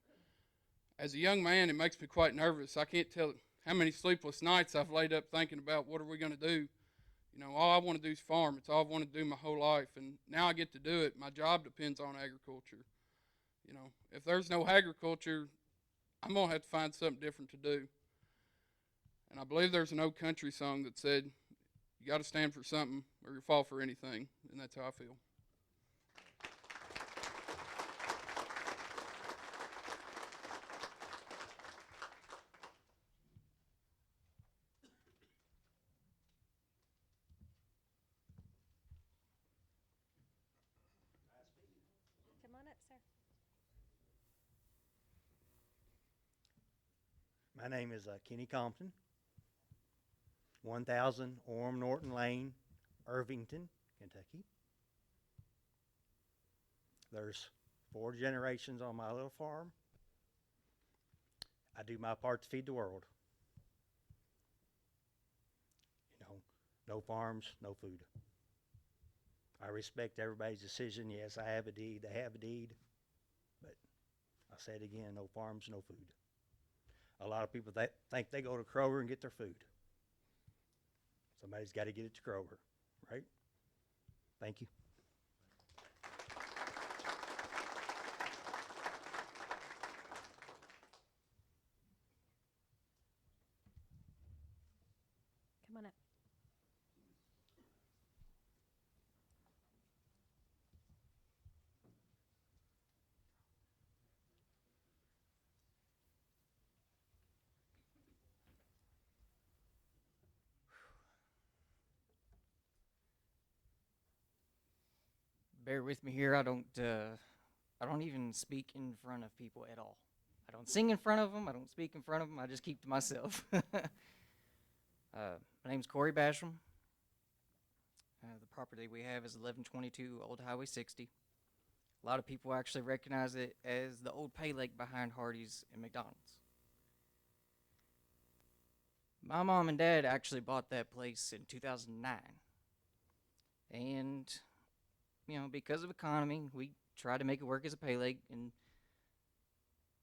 as a young man, it makes me quite nervous. I can't tell how many sleepless nights I've laid up thinking about what are we going to do. All I want to do is farm. It's all I've wanted to do my whole life, and now I get to do it. My job depends on agriculture. If there's no agriculture, I'm going to have to find something different to do. And I believe there's an old country song that said, you got to stand for something or you fall for anything, and that's how I feel. Come on up, sir. My name is Kenny Compton, 1000 Orm Norton Lane, Irvington, Kentucky. There's 4 generations on my little farm. I do my part to feed the world. No farms, no food. I respect everybody's decision. Yes, I have a deed, they have a deed. But I say it again, no farms, no food. A lot of people think they go to Clover and get their food. Somebody's got to get it to Clover, right? Thank you. Come on up. Bear with me here. I don't even speak in front of people at all. I don't sing in front of them. I don't speak in front of them. I just keep to myself. My name's Corey Basham. The property we have is 1122 Old Highway 60. A lot of people actually recognize it as the old pay lake behind Hardee's and McDonald's. My mom and dad actually bought that place in 2009. And, you know, because of economy, we tried to make it work as a pay lake. And,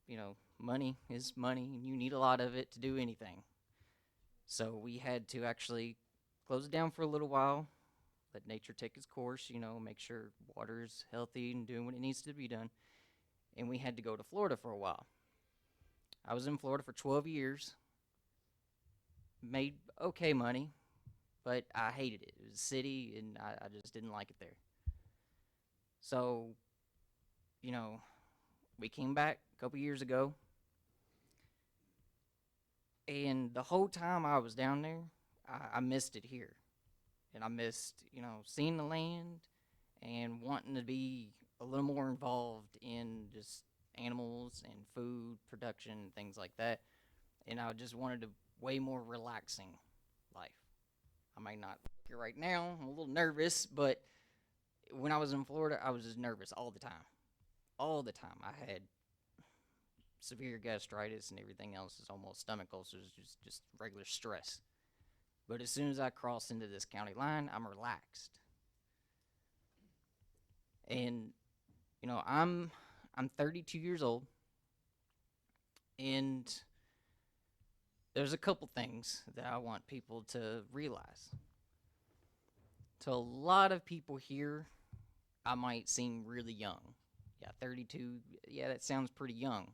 you know, money is money, and you need a lot of it to do anything. So we had to actually close it down for a little while, let nature take its course, you know, make sure water is healthy and doing what it needs to be done. And we had to go to Florida for a while. I was in Florida for 12 years, made okay money, but I hated it. It was a city, and I just didn't like it there. So, you know, we came back a couple years ago, and the whole time I was down there, I missed it here. And I missed, you know, seeing the land and wanting to be a little more involved in just animals and food production and things like that. And I just wanted a way more relaxing life. I might not like it right now. I'm a little nervous, but when I was in Florida, I was just nervous all the time. All the time. I had severe gastritis and everything else. It's almost stomach ulcers, just regular stress. But as soon as I cross into this county line, I'm relaxed. And, you know, I'm 32 years old, and there's a couple things that I want people to realize. To a lot of people here, I might seem really young. Yeah, 32, yeah, that sounds pretty young.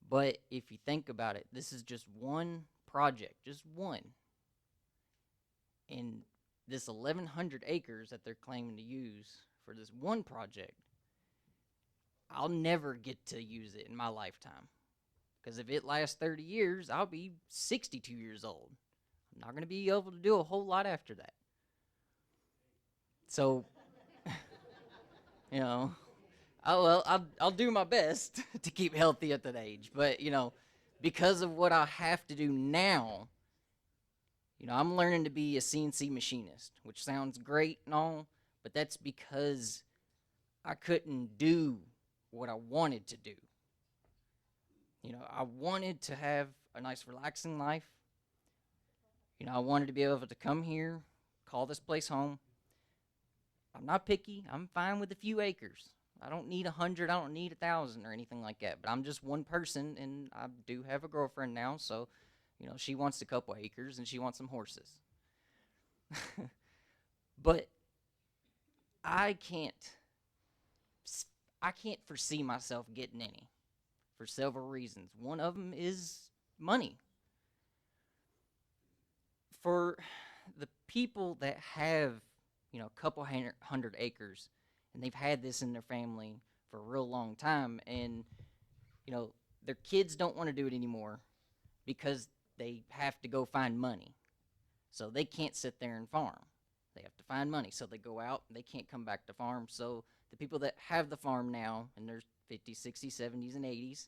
But if you think about it, this is just one project, just one. And this 1,100 acres that they're claiming to use for this one project, I'll never get to use it in my lifetime. Because if it lasts 30 years, I'll be 62 years old. I'm not going to be able to do a whole lot after that. So, you know, I'll do my best to keep healthy at that age. But, you know, because of what I have to do now, you know, I'm learning to be a CNC machinist, which sounds great and all, but that's because I couldn't do what I wanted to do. You know, I wanted to have a nice, relaxing life. You know, I wanted to be able to come here, call this place home. I'm not picky. I'm fine with a few acres. I don't need 100. I don't need 1,000 or anything like that. But I'm just one person, and I do have a girlfriend now, so, you know, she wants a couple acres, and she wants some horses. But I can't foresee myself getting any for several reasons. One of them is money. For the people that have, you know, a couple hundred acres, and they've had this in their family for a real long time, and, you know, their kids don't want to do it anymore because they have to go find money. So they can't sit there and farm. They have to find money. So they go out, and they can't come back to farm. So the people that have the farm now, in their 50s, 60s, 70s, and 80s,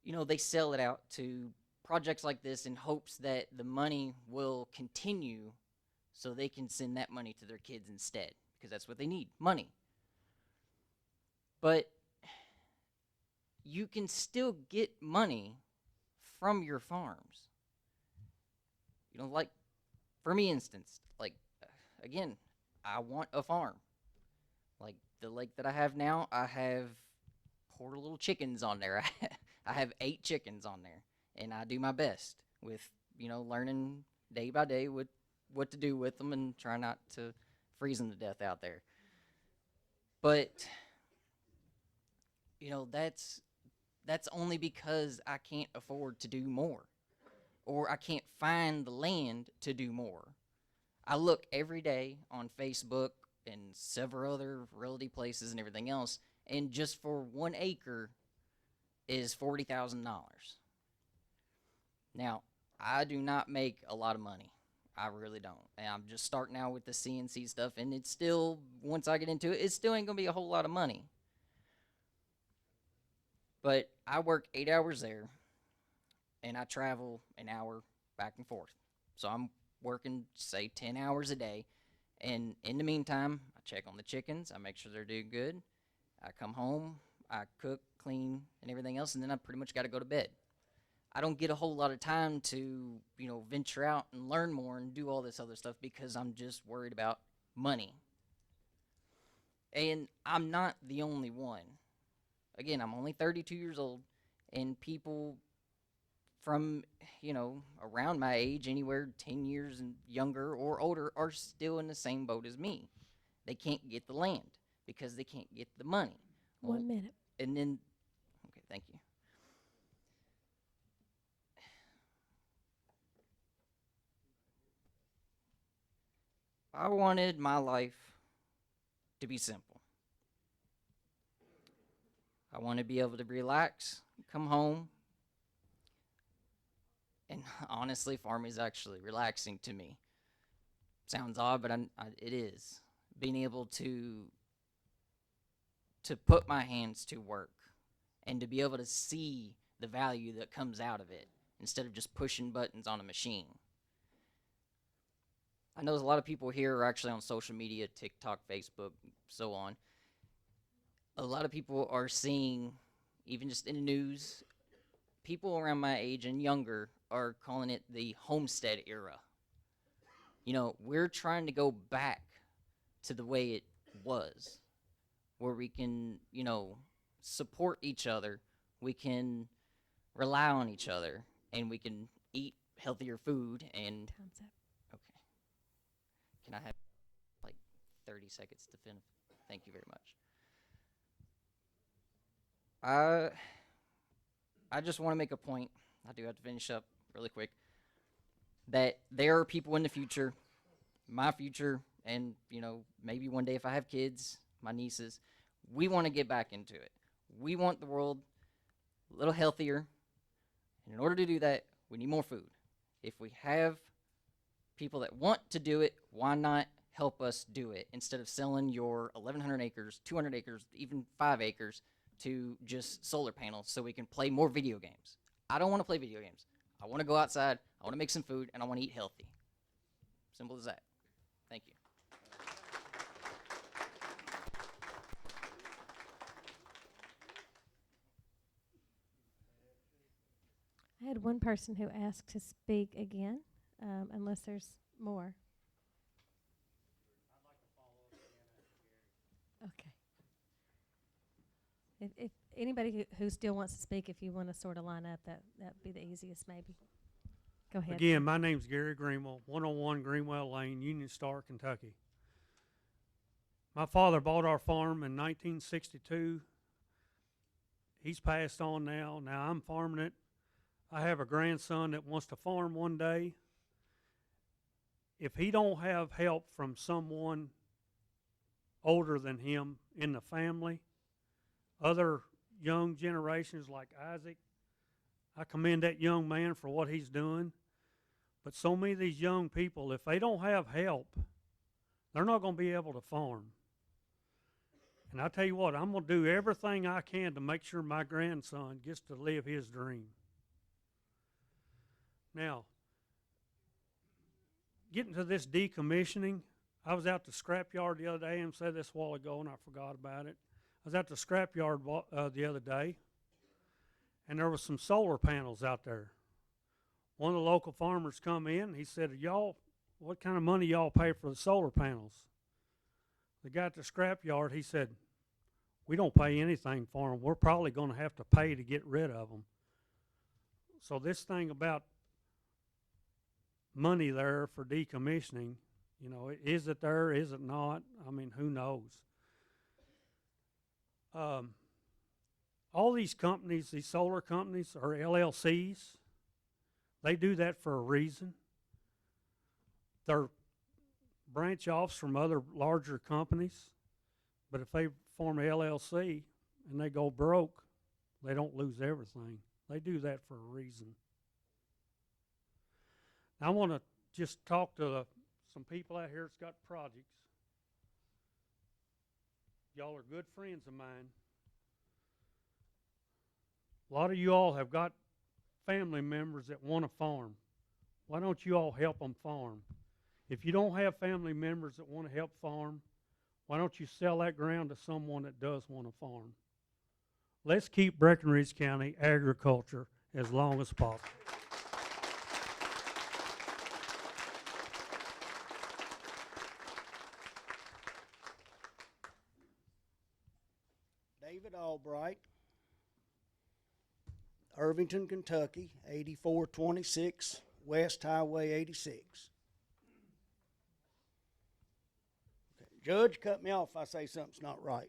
you know, they sell it out to projects like this in hopes that the money will continue so they can send that money to their kids instead, because that's what they need, money. But you can still get money from your farms. You know, like, for me, instance, like, again, I want a farm. Like, the lake that I have now, I have poor little chickens on there. I have 8 chickens on there, and I do my best with, you know, learning day by day what to do with them and try not to freeze them to death out there. But, you know, that's only because I can't afford to do more, or I can't find the land to do more. I look every day on Facebook and several other realty places and everything else, and just for 1 acre is $40,000. Now, I do not make a lot of money. I really don't. And I'm just starting out with the CNC stuff, and it's still, once I get into it, it still ain't going to be a whole lot of money. But I work 8 hours there, and I travel an hour back and forth. So I'm working, say, 10 hours a day. And in the meantime, I check on the chickens. I make sure they're doing good. I come home, I cook, clean, and everything else, and then I pretty much got to go to bed. I don't get a whole lot of time to, venture out and learn more and do all this other stuff because I'm just worried about money. And I'm not the only one. Again, I'm only 32 years old, and people from, around my age, anywhere 10 years and younger or older, are still in the same boat as me. They can't get the land because they can't get the money. 1 minute. And then, okay, thank you. I wanted my life to be simple. I want to be able to relax, come home, and honestly, farming is actually relaxing to me. Sounds odd, but it is. Being able to put my hands to work and to be able to see the value that comes out of it instead of just pushing buttons on a machine. I know there's a lot of people here are actually on social media, TikTok, Facebook, so on. A lot of people are seeing, even just in the news, people around my age and younger are calling it the homestead era. We're trying to go back to the way it was, where we can, support each other, we can rely on each other, and we can eat healthier food and... Time's up. Okay. Can I have, 30 seconds to finish? Thank you very much. I just want to make a point. I do have to finish up really quick. That there are people in the future, my future, and, maybe one day if I have kids, my nieces, we want to get back into it. We want the world a little healthier. And in order to do that, we need more food. If we have people that want to do it, why not help us do it instead of selling your 1,100 acres, 200 acres, even 5 acres to just solar panels so we can play more video games? I don't want to play video games. I want to go outside, I want to make some food, and I want to eat healthy. Simple as that. Thank you. I had one person who asked to speak again, unless there's more. Okay. If anybody who still wants to speak, if you want to sort of line up, that'd be the easiest maybe. Go ahead. Again, my name's Gary Greenwell, 101 Greenwell Lane, Union Star, Kentucky. My father bought our farm in 1962. He's passed on now. Now I'm farming it. I have a grandson that wants to farm one day. If he don't have help from someone older than him in the family, other young generations like Isaac, I commend that young man for what he's doing. But so many of these young people, if they don't have help, they're not going to be able to farm. And I tell you what, I'm going to do everything I can to make sure my grandson gets to live his dream. Now, getting to this decommissioning, I was out the scrapyard the other day, and said this a while ago, and I forgot about it. I was at the scrapyard the other day, and there was some solar panels out there. One of the local farmers come in, he said, "Y'all, what kind of money y'all pay for the solar panels?" The guy at the scrapyard, he said, "We don't pay anything for them. We're probably going to have to pay to get rid of them." So this thing about money there for decommissioning, is it there, is it not? I mean, who knows? All these companies, these solar companies, are LLCs. They do that for a reason. They're branch offs from other larger companies, but if they form an LLC and they go broke, they don't lose everything. They do that for a reason. Now, I want to just talk to some people out here that's got projects. Y'all are good friends of mine. A lot of you all have got family members that want to farm. why don't you all help them farm? If you don't have family members that want to help farm, why don't you sell that ground to someone that does want to farm? Let's keep Breckinridge County agriculture as long as possible. David Albright, Irvington, Kentucky, 8426 West Highway 86. Okay. Judge, cut me off if I say something's not right.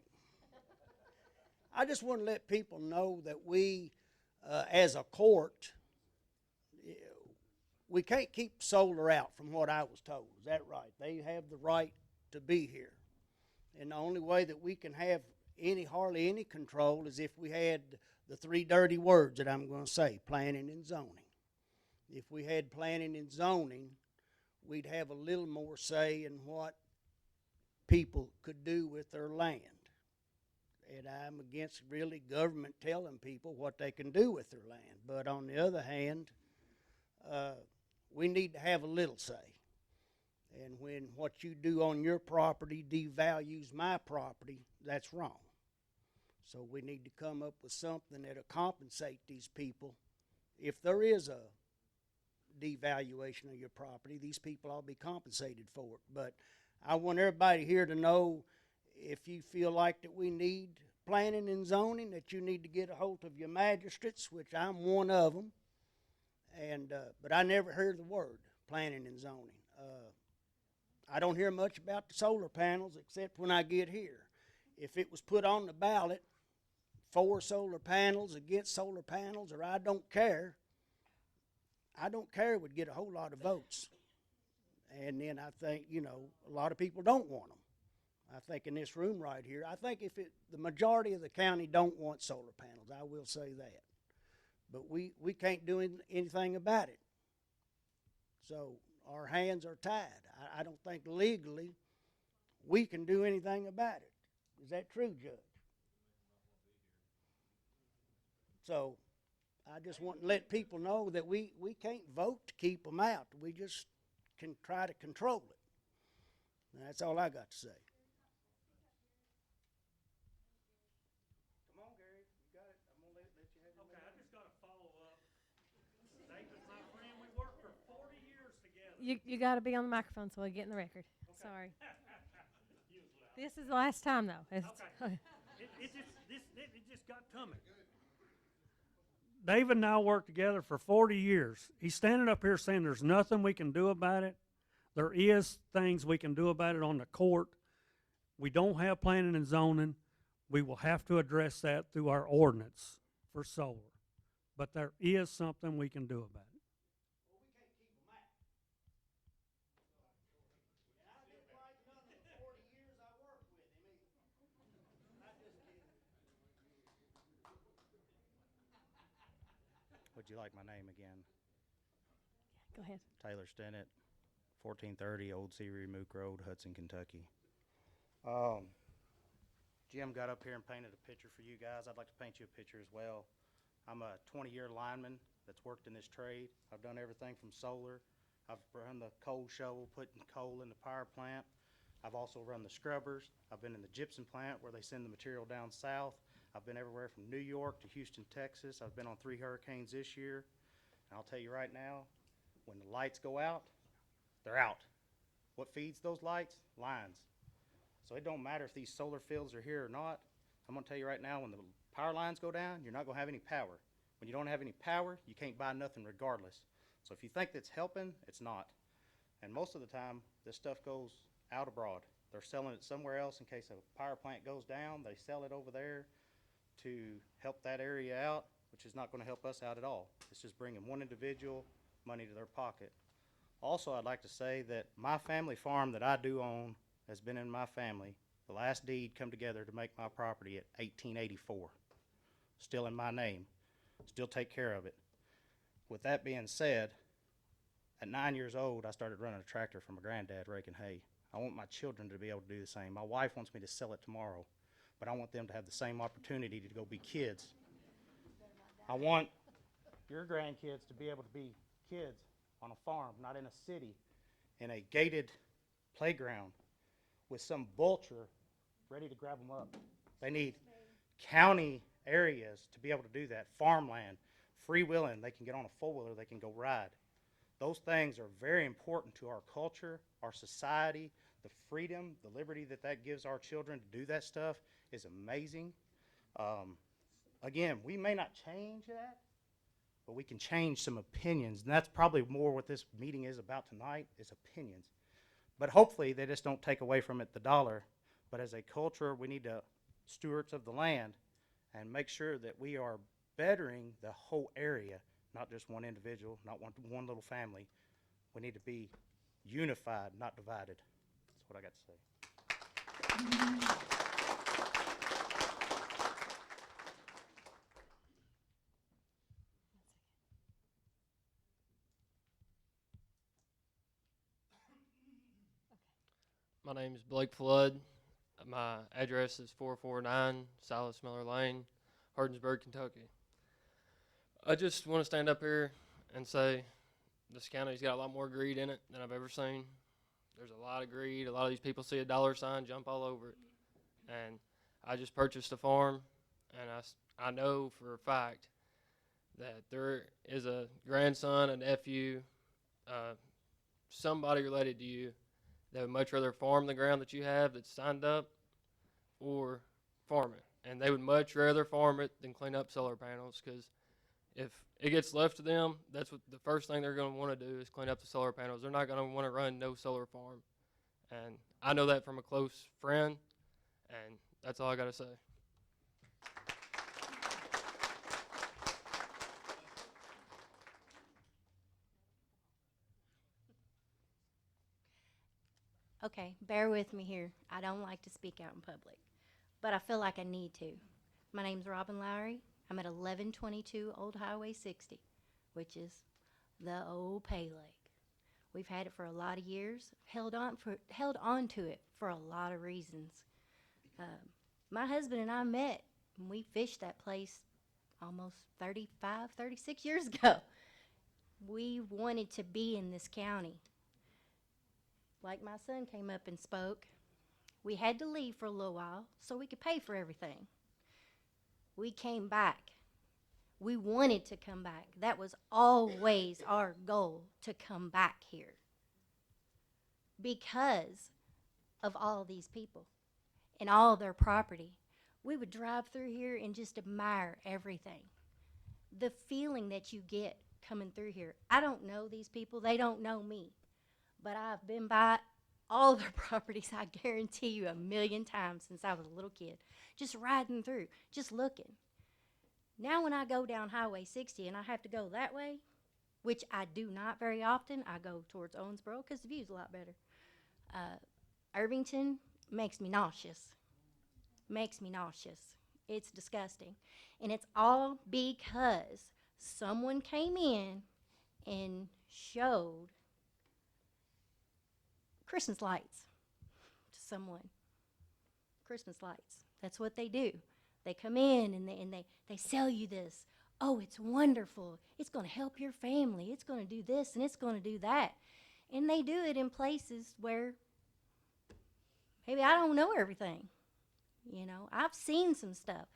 I just want to let people know that we, as a court, we can't keep solar out from what I was told. Is that right? They have the right to be here. And the only way that we can have hardly any control is if we had the three dirty words that I'm going to say, planning and zoning. If we had planning and zoning, we'd have a little more say in what people could do with their land. And I'm against really government telling people what they can do with their land. But on the other hand, we need to have a little say. And when what you do on your property devalues my property, that's wrong. So we need to come up with something that'll compensate these people. If there is a devaluation of your property, these people ought to be compensated for it. But I want everybody here to know, if you feel like that we need planning and zoning, that you need to get a hold of your magistrates, which I'm one of them. And but I never heard the word planning and zoning. I don't hear much about the solar panels except when I get here. If it was put on the ballot, for solar panels, against solar panels, or I don't care would get a whole lot of votes. And then I think, a lot of people don't want them. I think in this room right here, I think the majority of the county don't want solar panels, I will say that. But we can't do anything about it. So our hands are tied. I don't think legally we can do anything about it. Is that true, Judge? So I just want to let people know that we can't vote to keep them out. We just can try to control it. And that's all I got to say. Come on, Gary. You got it. I'm going to let you have your Okay, I just got to follow up. David's my friend. We worked for 40 years together. You got to be on the microphone so I get in the record. Okay. Sorry. This is the last time, though. Okay. It just got coming. David and I worked together for 40 years. He's standing up here saying there's nothing we can do about it. There is things we can do about it on the court. We don't have planning and zoning. We will have to address that through our ordinance for solar. But there is something we can do about it. Well, we can't keep them out. And I didn't like none of the 40 years I worked with him either. I just kidding. Would you like my name again? Go ahead. Taylor Stennett, 1430 Old Seaweed Mook Road, Hudson, Kentucky. Jim got up here and painted a picture for you guys. I'd like to paint you a picture as well. I'm a 20-year lineman that's worked in this trade. I've done everything from solar. I've run the coal shovel, putting coal in the power plant. I've also run the scrubbers. I've been in the gypsum plant where they send the material down south. I've been everywhere from New York to Houston, Texas. I've been on 3 hurricanes this year. And I'll tell you right now, when the lights go out, they're out. What feeds those lights? Lines. So it don't matter if these solar fields are here or not. I'm going to tell you right now, when the power lines go down, you're not going to have any power. When you don't have any power, you can't buy nothing regardless. So if you think that's helping, it's not. And most of the time, this stuff goes out abroad. They're selling it somewhere else in case a power plant goes down. They sell it over there to help that area out, which is not going to help us out at all. It's just bringing one individual money to their pocket. Also, I'd like to say that my family farm that I do own has been in my family. The last deed come together to make my property at 1884. Still in my name. Still take care of it. With that being said, at 9 years old, I started running a tractor for my granddad raking hay. I want my children to be able to do the same. My wife wants me to sell it tomorrow, but I want them to have the same opportunity to go be kids. I want your grandkids to be able to be kids on a farm, not in a city, in a gated playground with some vulture ready to grab them up. They need county areas to be able to do that. Farmland, freewheeling, they can get on a four-wheeler, they can go ride. Those things are very important to our culture, our society. The freedom, the liberty that that gives our children to do that stuff is amazing. Again, we may not change that, but we can change some opinions, and that's probably more what this meeting is about tonight, is opinions. But hopefully they just don't take away from it the dollar, but as a culture, we need to stewards of the land and make sure that we are bettering the whole area, not just one individual, not one little family. We need to be unified, not divided. That's what I got to say. My name is Blake Flood. My address is 449 Silas Miller Lane, Hardensburg, Kentucky. I just want to stand up here and say this county's got a lot more greed in it than I've ever seen. There's a lot of greed. A lot of these people see a dollar sign, jump all over it. And I just purchased a farm, and I know for a fact that there is a grandson, a nephew, somebody related to you that would much rather farm the ground that you have that's signed up or farm it. And they would much rather farm it than clean up solar panels, because if it gets left to them, that's what the first thing they're going to want to do is clean up the solar panels. They're not going to want to run no solar farm. And I know that from a close friend, and that's all I got to say. Okay, bear with me here. I don't like to speak out in public, but I feel like I need to. My name's Robin Lowry. I'm at 1122 Old Highway 60, which is the old Pay Lake. We've had it for a lot of years, held on to it for a lot of reasons. My husband and I met when we fished that place almost 35, 36 years ago. We wanted to be in this county. Like my son came up and spoke, we had to leave for a little while so we could pay for everything. We came back. We wanted to come back. That was always our goal, to come back here, because of all these people and all their property. We would drive through here and just admire everything. The feeling that you get coming through here. I don't know these people. They don't know me. But I've been by all their properties, I guarantee you, 1,000,000 times since I was a little kid. Just riding through, just looking. Now when I go down Highway 60 and I have to go that way, which I do not very often, I go towards Owensboro because the view's a lot better. Irvington makes me nauseous. Makes me nauseous. It's disgusting. And it's all because someone came in and showed Christmas lights to someone. Christmas lights. That's what they do. They come in and they sell you this. Oh, it's wonderful. It's going to help your family. It's going to do this and it's going to do that. And they do it in places where maybe I don't know everything. You know, I've seen some stuff.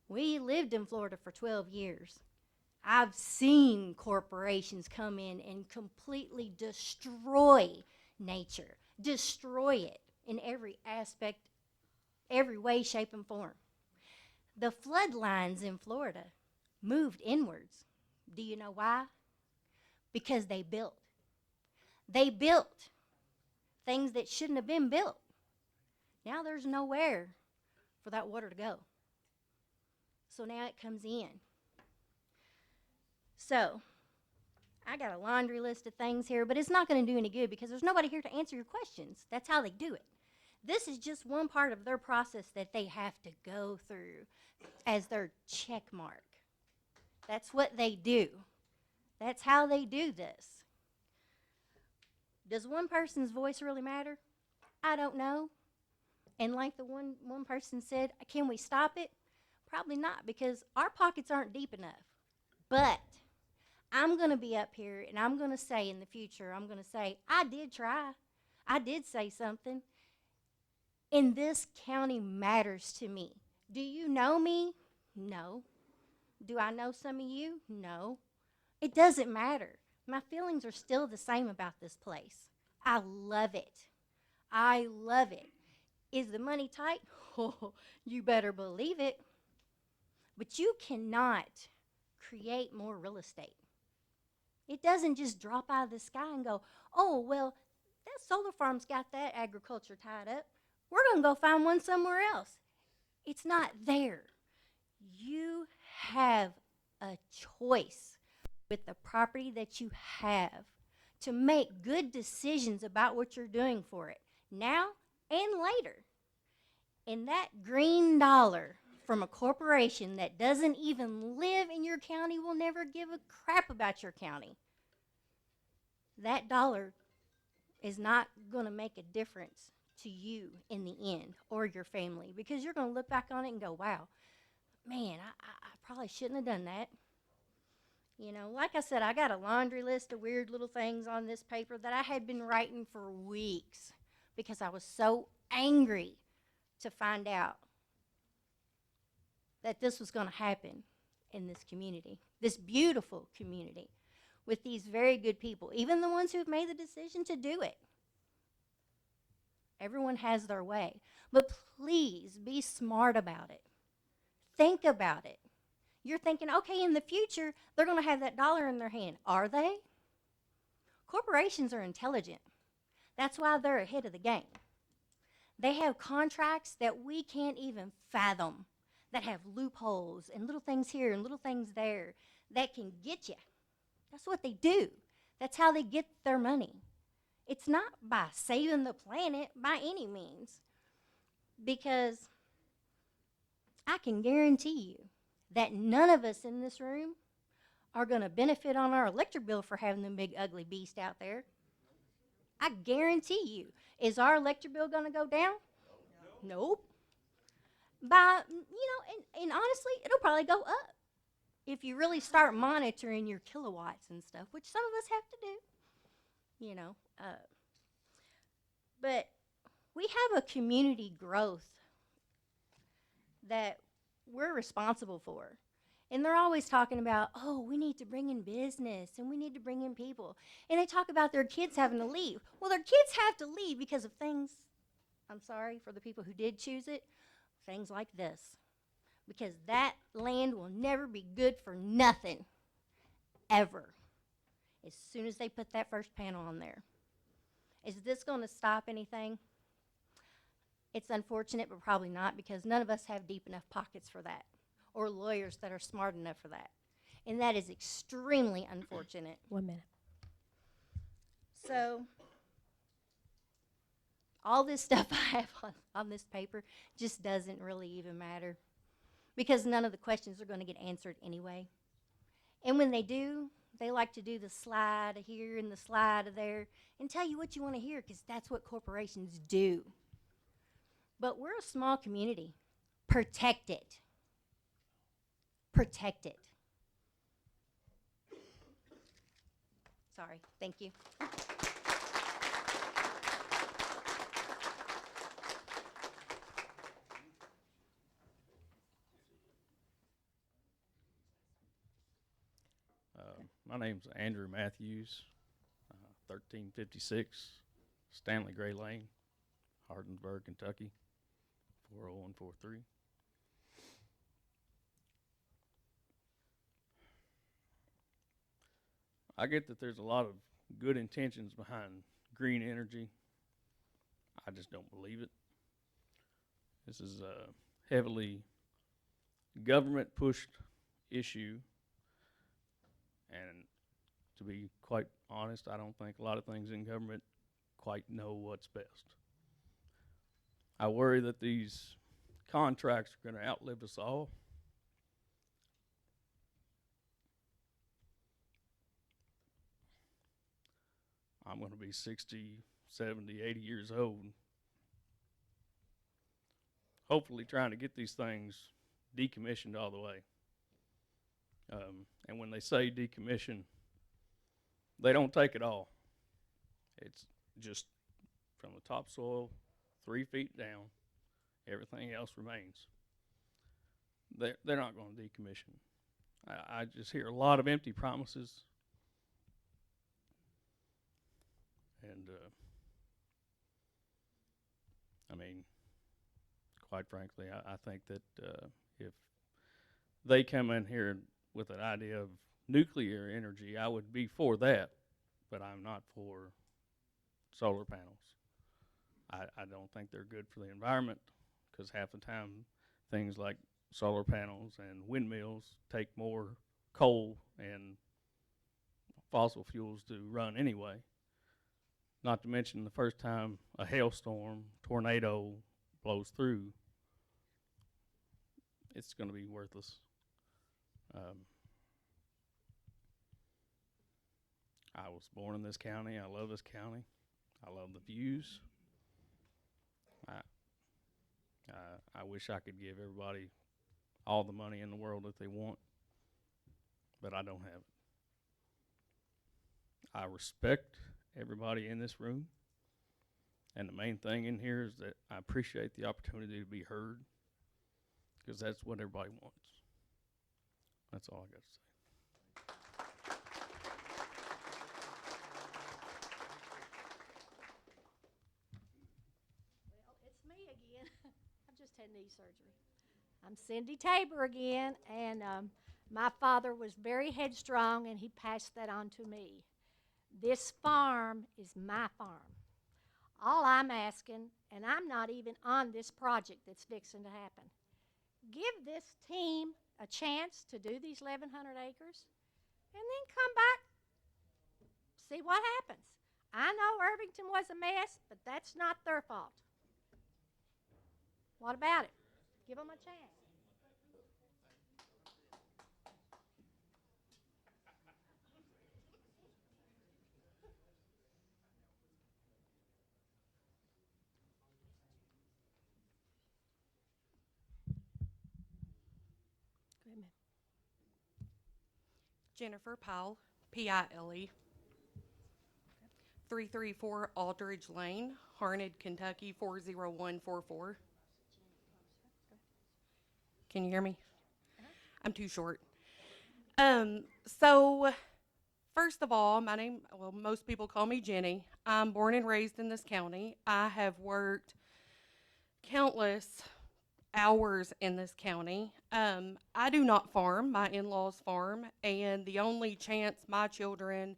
We lived in Florida for 12 years. I've seen corporations come in and completely destroy nature, destroy it in every aspect, every way, shape, and form. The flood lines in Florida moved inwards. Do you know why? Because they built. They built things that shouldn't have been built. Now there's nowhere for that water to go. So now it comes in. So I got a laundry list of things here, but it's not going to do any good because there's nobody here to answer your questions. That's how they do it. This is just one part of their process that they have to go through as their check mark. That's what they do. That's how they do this. Does one person's voice really matter? I don't know. And like the one person said, can we stop it? Probably not, because our pockets aren't deep enough. But I'm going to be up here and I'm going to say in the future, I'm going to say, I did try. I did say something. And this county matters to me. Do you know me? No. Do I know some of you? No. It doesn't matter. My feelings are still the same about this place. I love it. I love it. Is the money tight? Oh, you better believe it. But you cannot create more real estate. It doesn't just drop out of the sky and go, oh, well, that solar farm's got that agriculture tied up. We're going to go find one somewhere else. It's not there. You have a choice with the property that you have to make good decisions about what you're doing for it now and later. And that green dollar from a corporation that doesn't even live in your county will never give a crap about your county. That dollar is not going to make a difference to you in the end or your family, because you're going to look back on it and go, wow, man, I probably shouldn't have done that. You know, like I said, I got a laundry list of weird little things on this paper that I had been writing for weeks because I was so angry to find out that this was going to happen in this community, this beautiful community, with these very good people, even the ones who've made the decision to do it. Everyone has their way. But please be smart about it. Think about it. You're thinking, okay, in the future, they're going to have that dollar in their hand. Are they? Corporations are intelligent. That's why they're ahead of the game. They have contracts that we can't even fathom, that have loopholes and little things here and little things there that can get you. That's what they do. That's how they get their money. It's not by saving the planet by any means, because I can guarantee you that none of us in this room are going to benefit on our electric bill for having them big ugly beast out there. I guarantee you. Is our electric bill going to go down? Nope. By, and honestly, it'll probably go up if you really start monitoring your kilowatts and stuff, which some of us have to do, but we have a community growth that we're responsible for. And they're always talking about, oh, we need to bring in business and we need to bring in people. And they talk about their kids having to leave. Well, their kids have to leave because of things, I'm sorry for the people who did choose it, things like this. Because that land will never be good for nothing, ever, as soon as they put that first panel on there. Is this going to stop anything? It's unfortunate, but probably not, because none of us have deep enough pockets for that, or lawyers that are smart enough for that. And that is extremely unfortunate. 1 minute. So, all this stuff I have on this paper just doesn't really even matter, because none of the questions are going to get answered anyway. And when they do, they like to do the slide here and the slide there and tell you what you want to hear, because that's what corporations do. But we're a small community. Protect it. Protect it. Sorry. Thank you. My name's Andrew Matthews, 1356 Stanley Gray Lane, Hardinsburg, Kentucky, 40143. I get that there's a lot of good intentions behind green energy. I just don't believe it. This is a heavily government pushed issue. And to be quite honest, I don't think a lot of things in government quite know what's best. I worry that these contracts are going to outlive us all. I'm going to be 60, 70, 80 years old. Hopefully trying to get these things decommissioned all the way. And when they say decommission, They don't take it all. It's just from the topsoil, 3 feet down. Everything else remains. They're not going to decommission. I just hear a lot of empty promises. And, I mean, quite frankly, I think that if they come in here with an idea of nuclear energy, I would be for that, but I'm not for solar panels. I don't think they're good for the environment, because half the time things like solar panels and windmills take more coal and fossil fuels to run anyway. Not to mention the first time a hailstorm, tornado blows through, it's going to be worthless. I was born in this county. I love this county. I love the views. I wish I could give everybody all the money in the world that they want, but I don't have it. I respect everybody in this room, and the main thing in here is that I appreciate the opportunity to be heard, because that's what everybody wants. That's all I got to say. Well, it's me again. I've just had knee surgery. I'm Cindy Tabor again, and my father was very headstrong, and he passed that on to me. This farm is my farm. All I'm asking, and I'm not even on this project that's fixing to happen, give this team a chance to do these 1,100 acres, and then come back, see what happens. I know Irvington was a mess, but that's not their fault. What about it? Give them a chance. Go ahead, ma'am. Jennifer Pile, Pile, 334 Aldridge Lane, Harned, Kentucky 40144. Can you hear me? I'm too short. So, first of all, most people call me Jenny. I'm born and raised in this county. I have worked countless hours in this county. I do not farm. My in-laws farm, and the only chance my children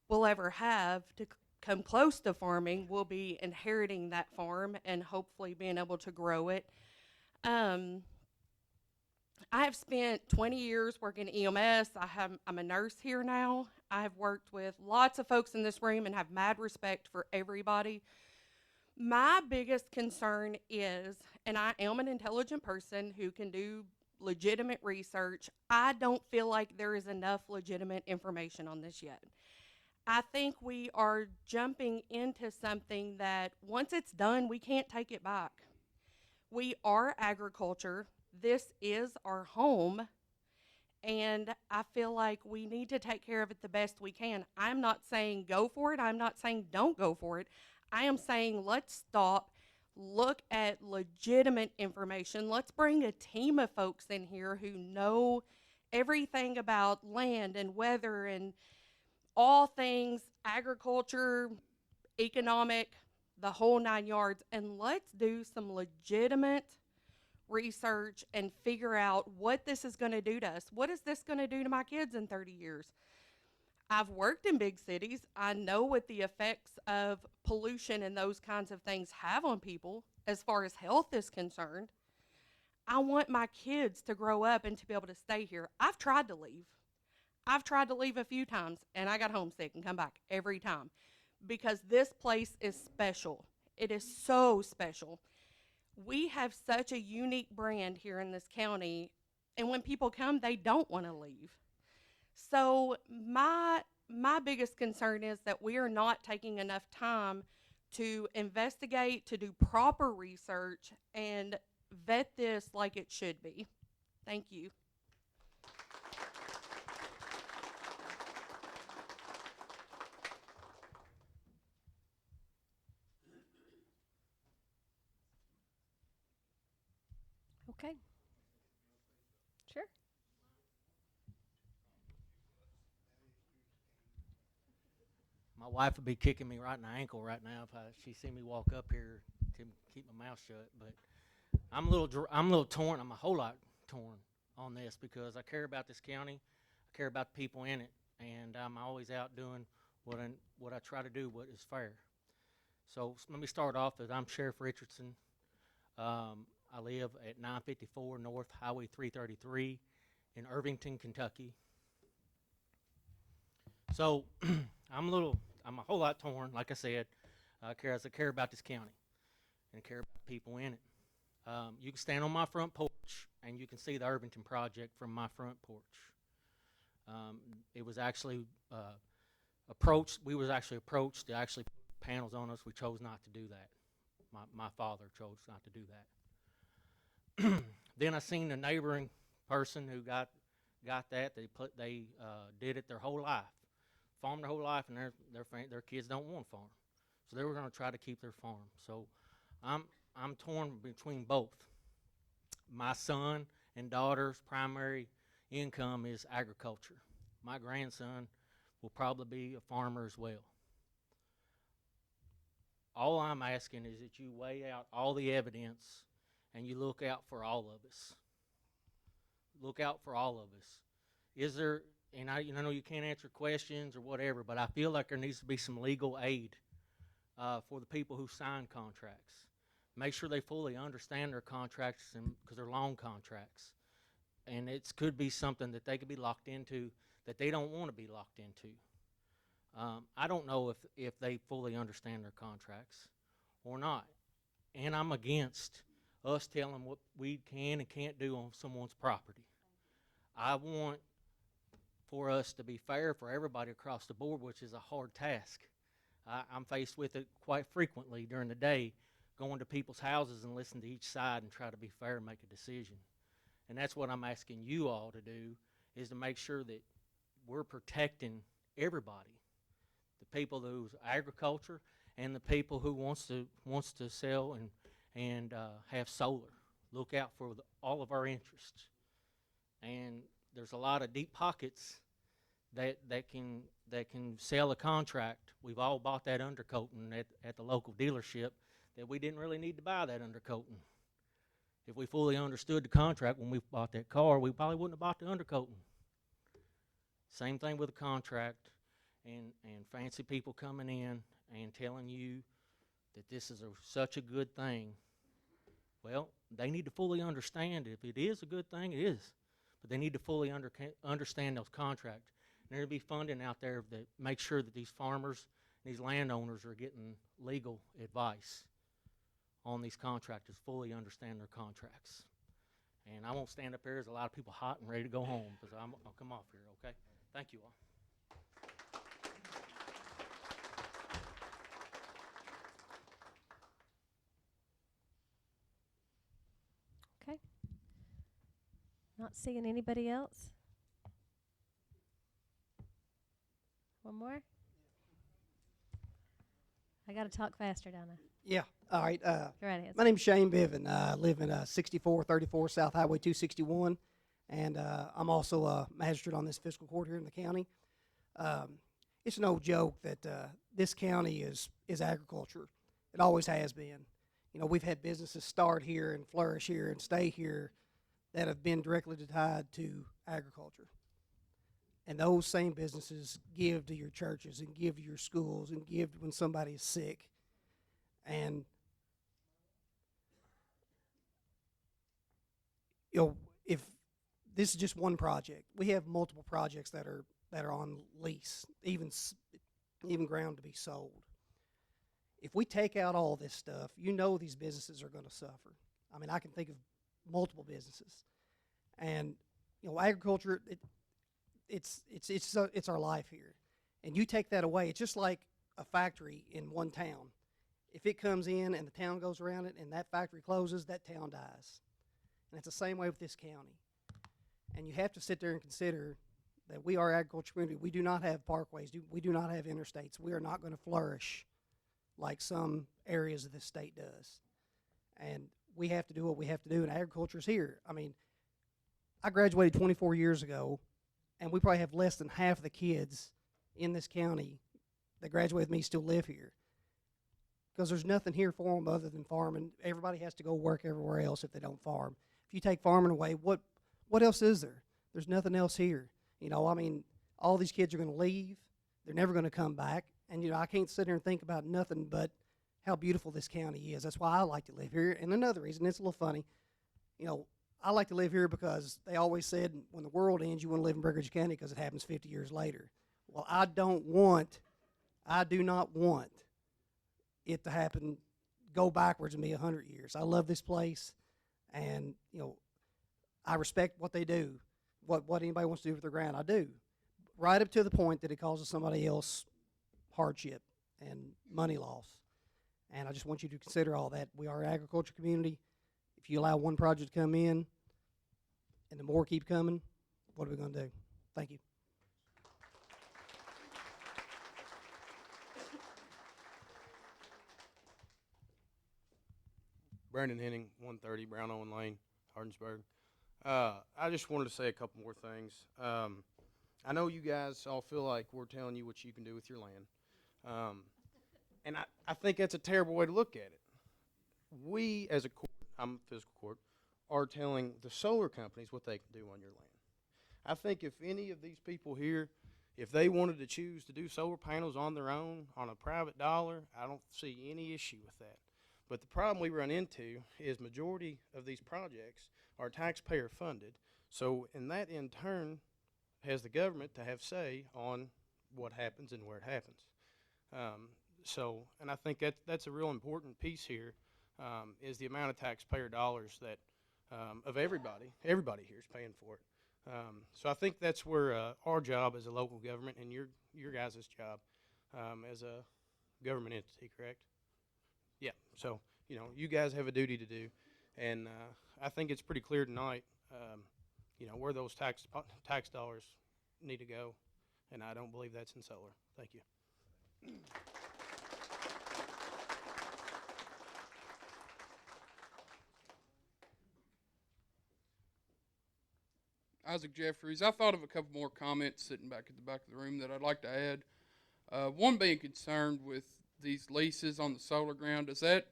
will ever have to come close to farming will be inheriting that farm and hopefully being able to grow it. I have spent 20 years working EMS. I'm a nurse here now. I have worked with lots of folks in this room and have mad respect for everybody. My biggest concern is, and I am an intelligent person who can do legitimate research, I don't feel like there is enough legitimate information on this yet. I think we are jumping into something that once it's done, we can't take it back. We are agriculture. This is our home, and I feel like we need to take care of it the best we can. I'm not saying go for it. I'm not saying don't go for it. I am saying let's stop, look at legitimate information. Let's bring a team of folks in here who know everything about land and weather and all things agriculture, economic, the whole 9 yards, and let's do some legitimate research and figure out what this is going to do to us. What is this going to do to my kids in 30 years? I've worked in big cities. I know what the effects of pollution and those kinds of things have on people as far as health is concerned. I want my kids to grow up and to be able to stay here. I've tried to leave. I've tried to leave a few times, and I got homesick and come back every time because this place is special. It is so special. We have such a unique brand here in this county, and when people come, they don't want to leave. So my biggest concern is that we are not taking enough time to investigate, to do proper research, and vet this like it should be. Thank you. Okay. Sure. My wife would be kicking me right in the ankle right now if she see me walk up here to keep my mouth shut. But I'm a little torn. I'm a whole lot torn on this because I care about this county. I care about the people in it, and I'm always out doing what I try to do, what is fair. So let me start off that I'm Sheriff Richardson. I live at 954 North Highway 333 in Irvington, Kentucky. So I'm a whole lot torn, like I said, I care about this county and care about the people in it. You can stand on my front porch and you can see the Irvington project from my front porch. It was actually we was actually approached to actually put panels on us. We chose not to do that. My father chose not to do that. Then I seen the neighboring person who got that. They did it their whole life, farmed their whole life, and their kids don't want to farm, so they were going to try to keep their farm. So I'm torn between both. My son and daughter's primary income is agriculture. My grandson will probably be a farmer as well. All I'm asking is that you weigh out all the evidence and you look out for all of us. Look out for all of us. Is there, and I know you can't answer questions or whatever, but I feel like there needs to be some legal aid for the people who sign contracts. Make sure they fully understand their contracts because they're long contracts. And it could be something that they could be locked into that they don't want to be locked into. I don't know if they fully understand their contracts or not. And I'm against us telling them what we can and can't do on someone's property. I want for us to be fair for everybody across the board, which is a hard task. I'm faced with it quite frequently during the day, going to people's houses and listening to each side and try to be fair and make a decision. And that's what I'm asking you all to do, is to make sure that we're protecting everybody, the people who's agriculture and the people who wants to sell and have solar. Look out for all of our interests. And there's a lot of deep pockets that can sell a contract. We've all bought that undercoating at the local dealership that we didn't really need to buy that undercoating. If we fully understood the contract when we bought that car, we probably wouldn't have bought the undercoating. Same thing with a contract and fancy people coming in and telling you that this is such a good thing. Well, they need to fully understand if it is a good thing, it is. But they need to fully understand those contracts. And there'll be funding out there that makes sure that these farmers, these landowners are getting legal advice on these contractors, fully understand their contracts. And I won't stand up here. There's a lot of people hot and ready to go home because I'll come off here, okay? Thank you all. Okay. Not seeing anybody else. One more? I got to talk faster, don't I? Yeah. All right. Go right ahead. My name's Shane Biven. I live in 6434 South Highway 261, and I'm also a magistrate on this fiscal court here in the county. It's no joke that this county is agriculture. It always has been. You know, we've had businesses start here and flourish here and stay here that have been directly tied to agriculture. And those same businesses give to your churches and give to your schools and give when somebody is sick. And, you know, if this is just one project, we have multiple projects that are on lease, even ground to be sold. If we take out all this stuff, you know these businesses are going to suffer. I mean, I can think of multiple businesses, and you know, agriculture it's our life here, and you take that away, it's just like a factory in one town. If it comes in and the town goes around it, and that factory closes, that town dies, and it's the same way with this county. And you have to sit there and consider that we are agriculture community. We do not have parkways. We do not have interstates. We are not going to flourish like some areas of this state does. And we have to do what we have to do, and agriculture's here. I mean, I graduated 24 years ago, and we probably have less than half of the kids in this county that graduate with me still live here. Because there's nothing here for them other than farming. Everybody has to go work everywhere else if they don't farm. If you take farming away, what else is there? There's nothing else here. You know, I mean, all these kids are going to leave. They're never going to come back. And, you know, I can't sit here and think about nothing but how beautiful this county is. That's why I like to live here. And another reason, it's a little funny, you know, I like to live here because they always said when the world ends, you want to live in Breckinridge County because it happens 50 years later. Well, I do not want it to happen, go backwards and be 100 years. I love this place, and, you know, I respect what they do, what anybody wants to do with their ground, I do. Right up to the point that it causes somebody else hardship and money loss. And I just want you to consider all that. We are an agriculture community. If you allow one project to come in and the more keep coming, what are we going to do? Thank you. Brandon Henning, 130 Brown Owen Lane, Hardensburg. I just wanted to say a couple more things. I know you guys all feel like we're telling you what you can do with your land. And I think that's a terrible way to look at it. We, as a court, I'm a fiscal court, are telling the solar companies what they can do on your land. I think if any of these people here, if they wanted to choose to do solar panels on their own, on a private dollar, I don't see any issue with that. But the problem we run into is majority of these projects are taxpayer funded. So, and that in turn has the government to have say on what happens and where it happens. And I think that's a real important piece here, is the amount of taxpayer dollars that of everybody here is paying for it. So I think that's where our job as a local government and your guys' job as a government entity, correct? Yeah. So, you know, you guys have a duty to do, and I think it's pretty clear tonight, you know, where those tax dollars need to go, and I don't believe that's in solar. Thank you. Isaac Jeffries. I thought of a couple more comments sitting back at the back of the room that I'd like to add. One being concerned with these leases on the solar ground. Does that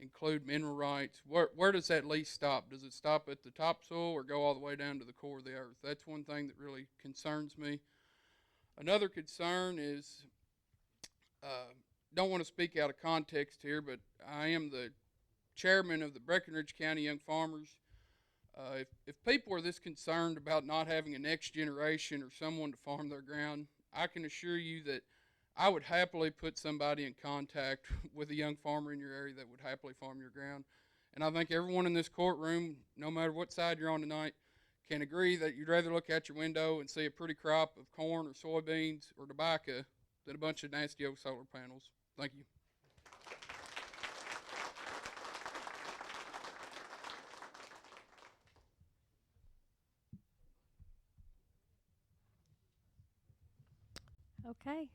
include mineral rights? Where does that lease stop? Does it stop at the topsoil or go all the way down to the core of the earth? That's one thing that really concerns me. Another concern is, don't want to speak out of context here, but I am the chairman of the Breckinridge County Young Farmers. If people are this concerned about not having a next generation or someone to farm their ground, I can assure you that I would happily put somebody in contact with a young farmer in your area that would happily farm your ground. And I think everyone in this courtroom, no matter what side you're on tonight, can agree that you'd rather look out your window and see a pretty crop of corn or soybeans or tobacco than a bunch of nasty old solar panels. Thank you. Okay.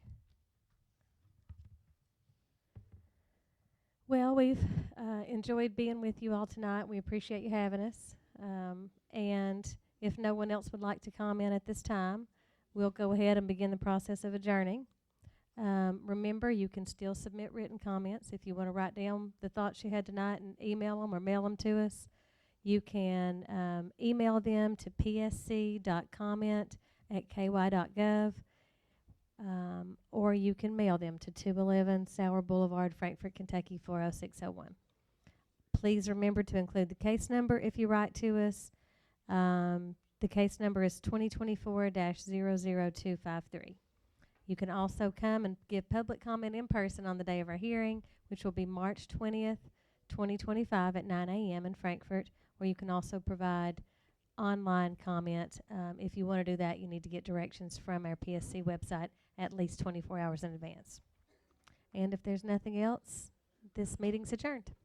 Well, we've enjoyed being with you all tonight. We appreciate you having us. And if no one else would like to comment at this time, we'll go ahead and begin the process of adjourning. Remember, you can still submit written comments. If you want to write down the thoughts you had tonight and email them or mail them to us, you can email them to psc.comment@ky.gov. Or you can mail them to 211 Sauer Boulevard, Frankfort, Kentucky 40601. Please remember to include the case number if you write to us. The case number is 2024-00253. You can also come and give public comment in person on the day of our hearing, which will be March 20th, 2025 at 9 a.m. in Frankfort, or you can also provide online comment. If you want to do that, you need to get directions from our PSC website at least 24 hours in advance. And if there's nothing else, this meeting's adjourned.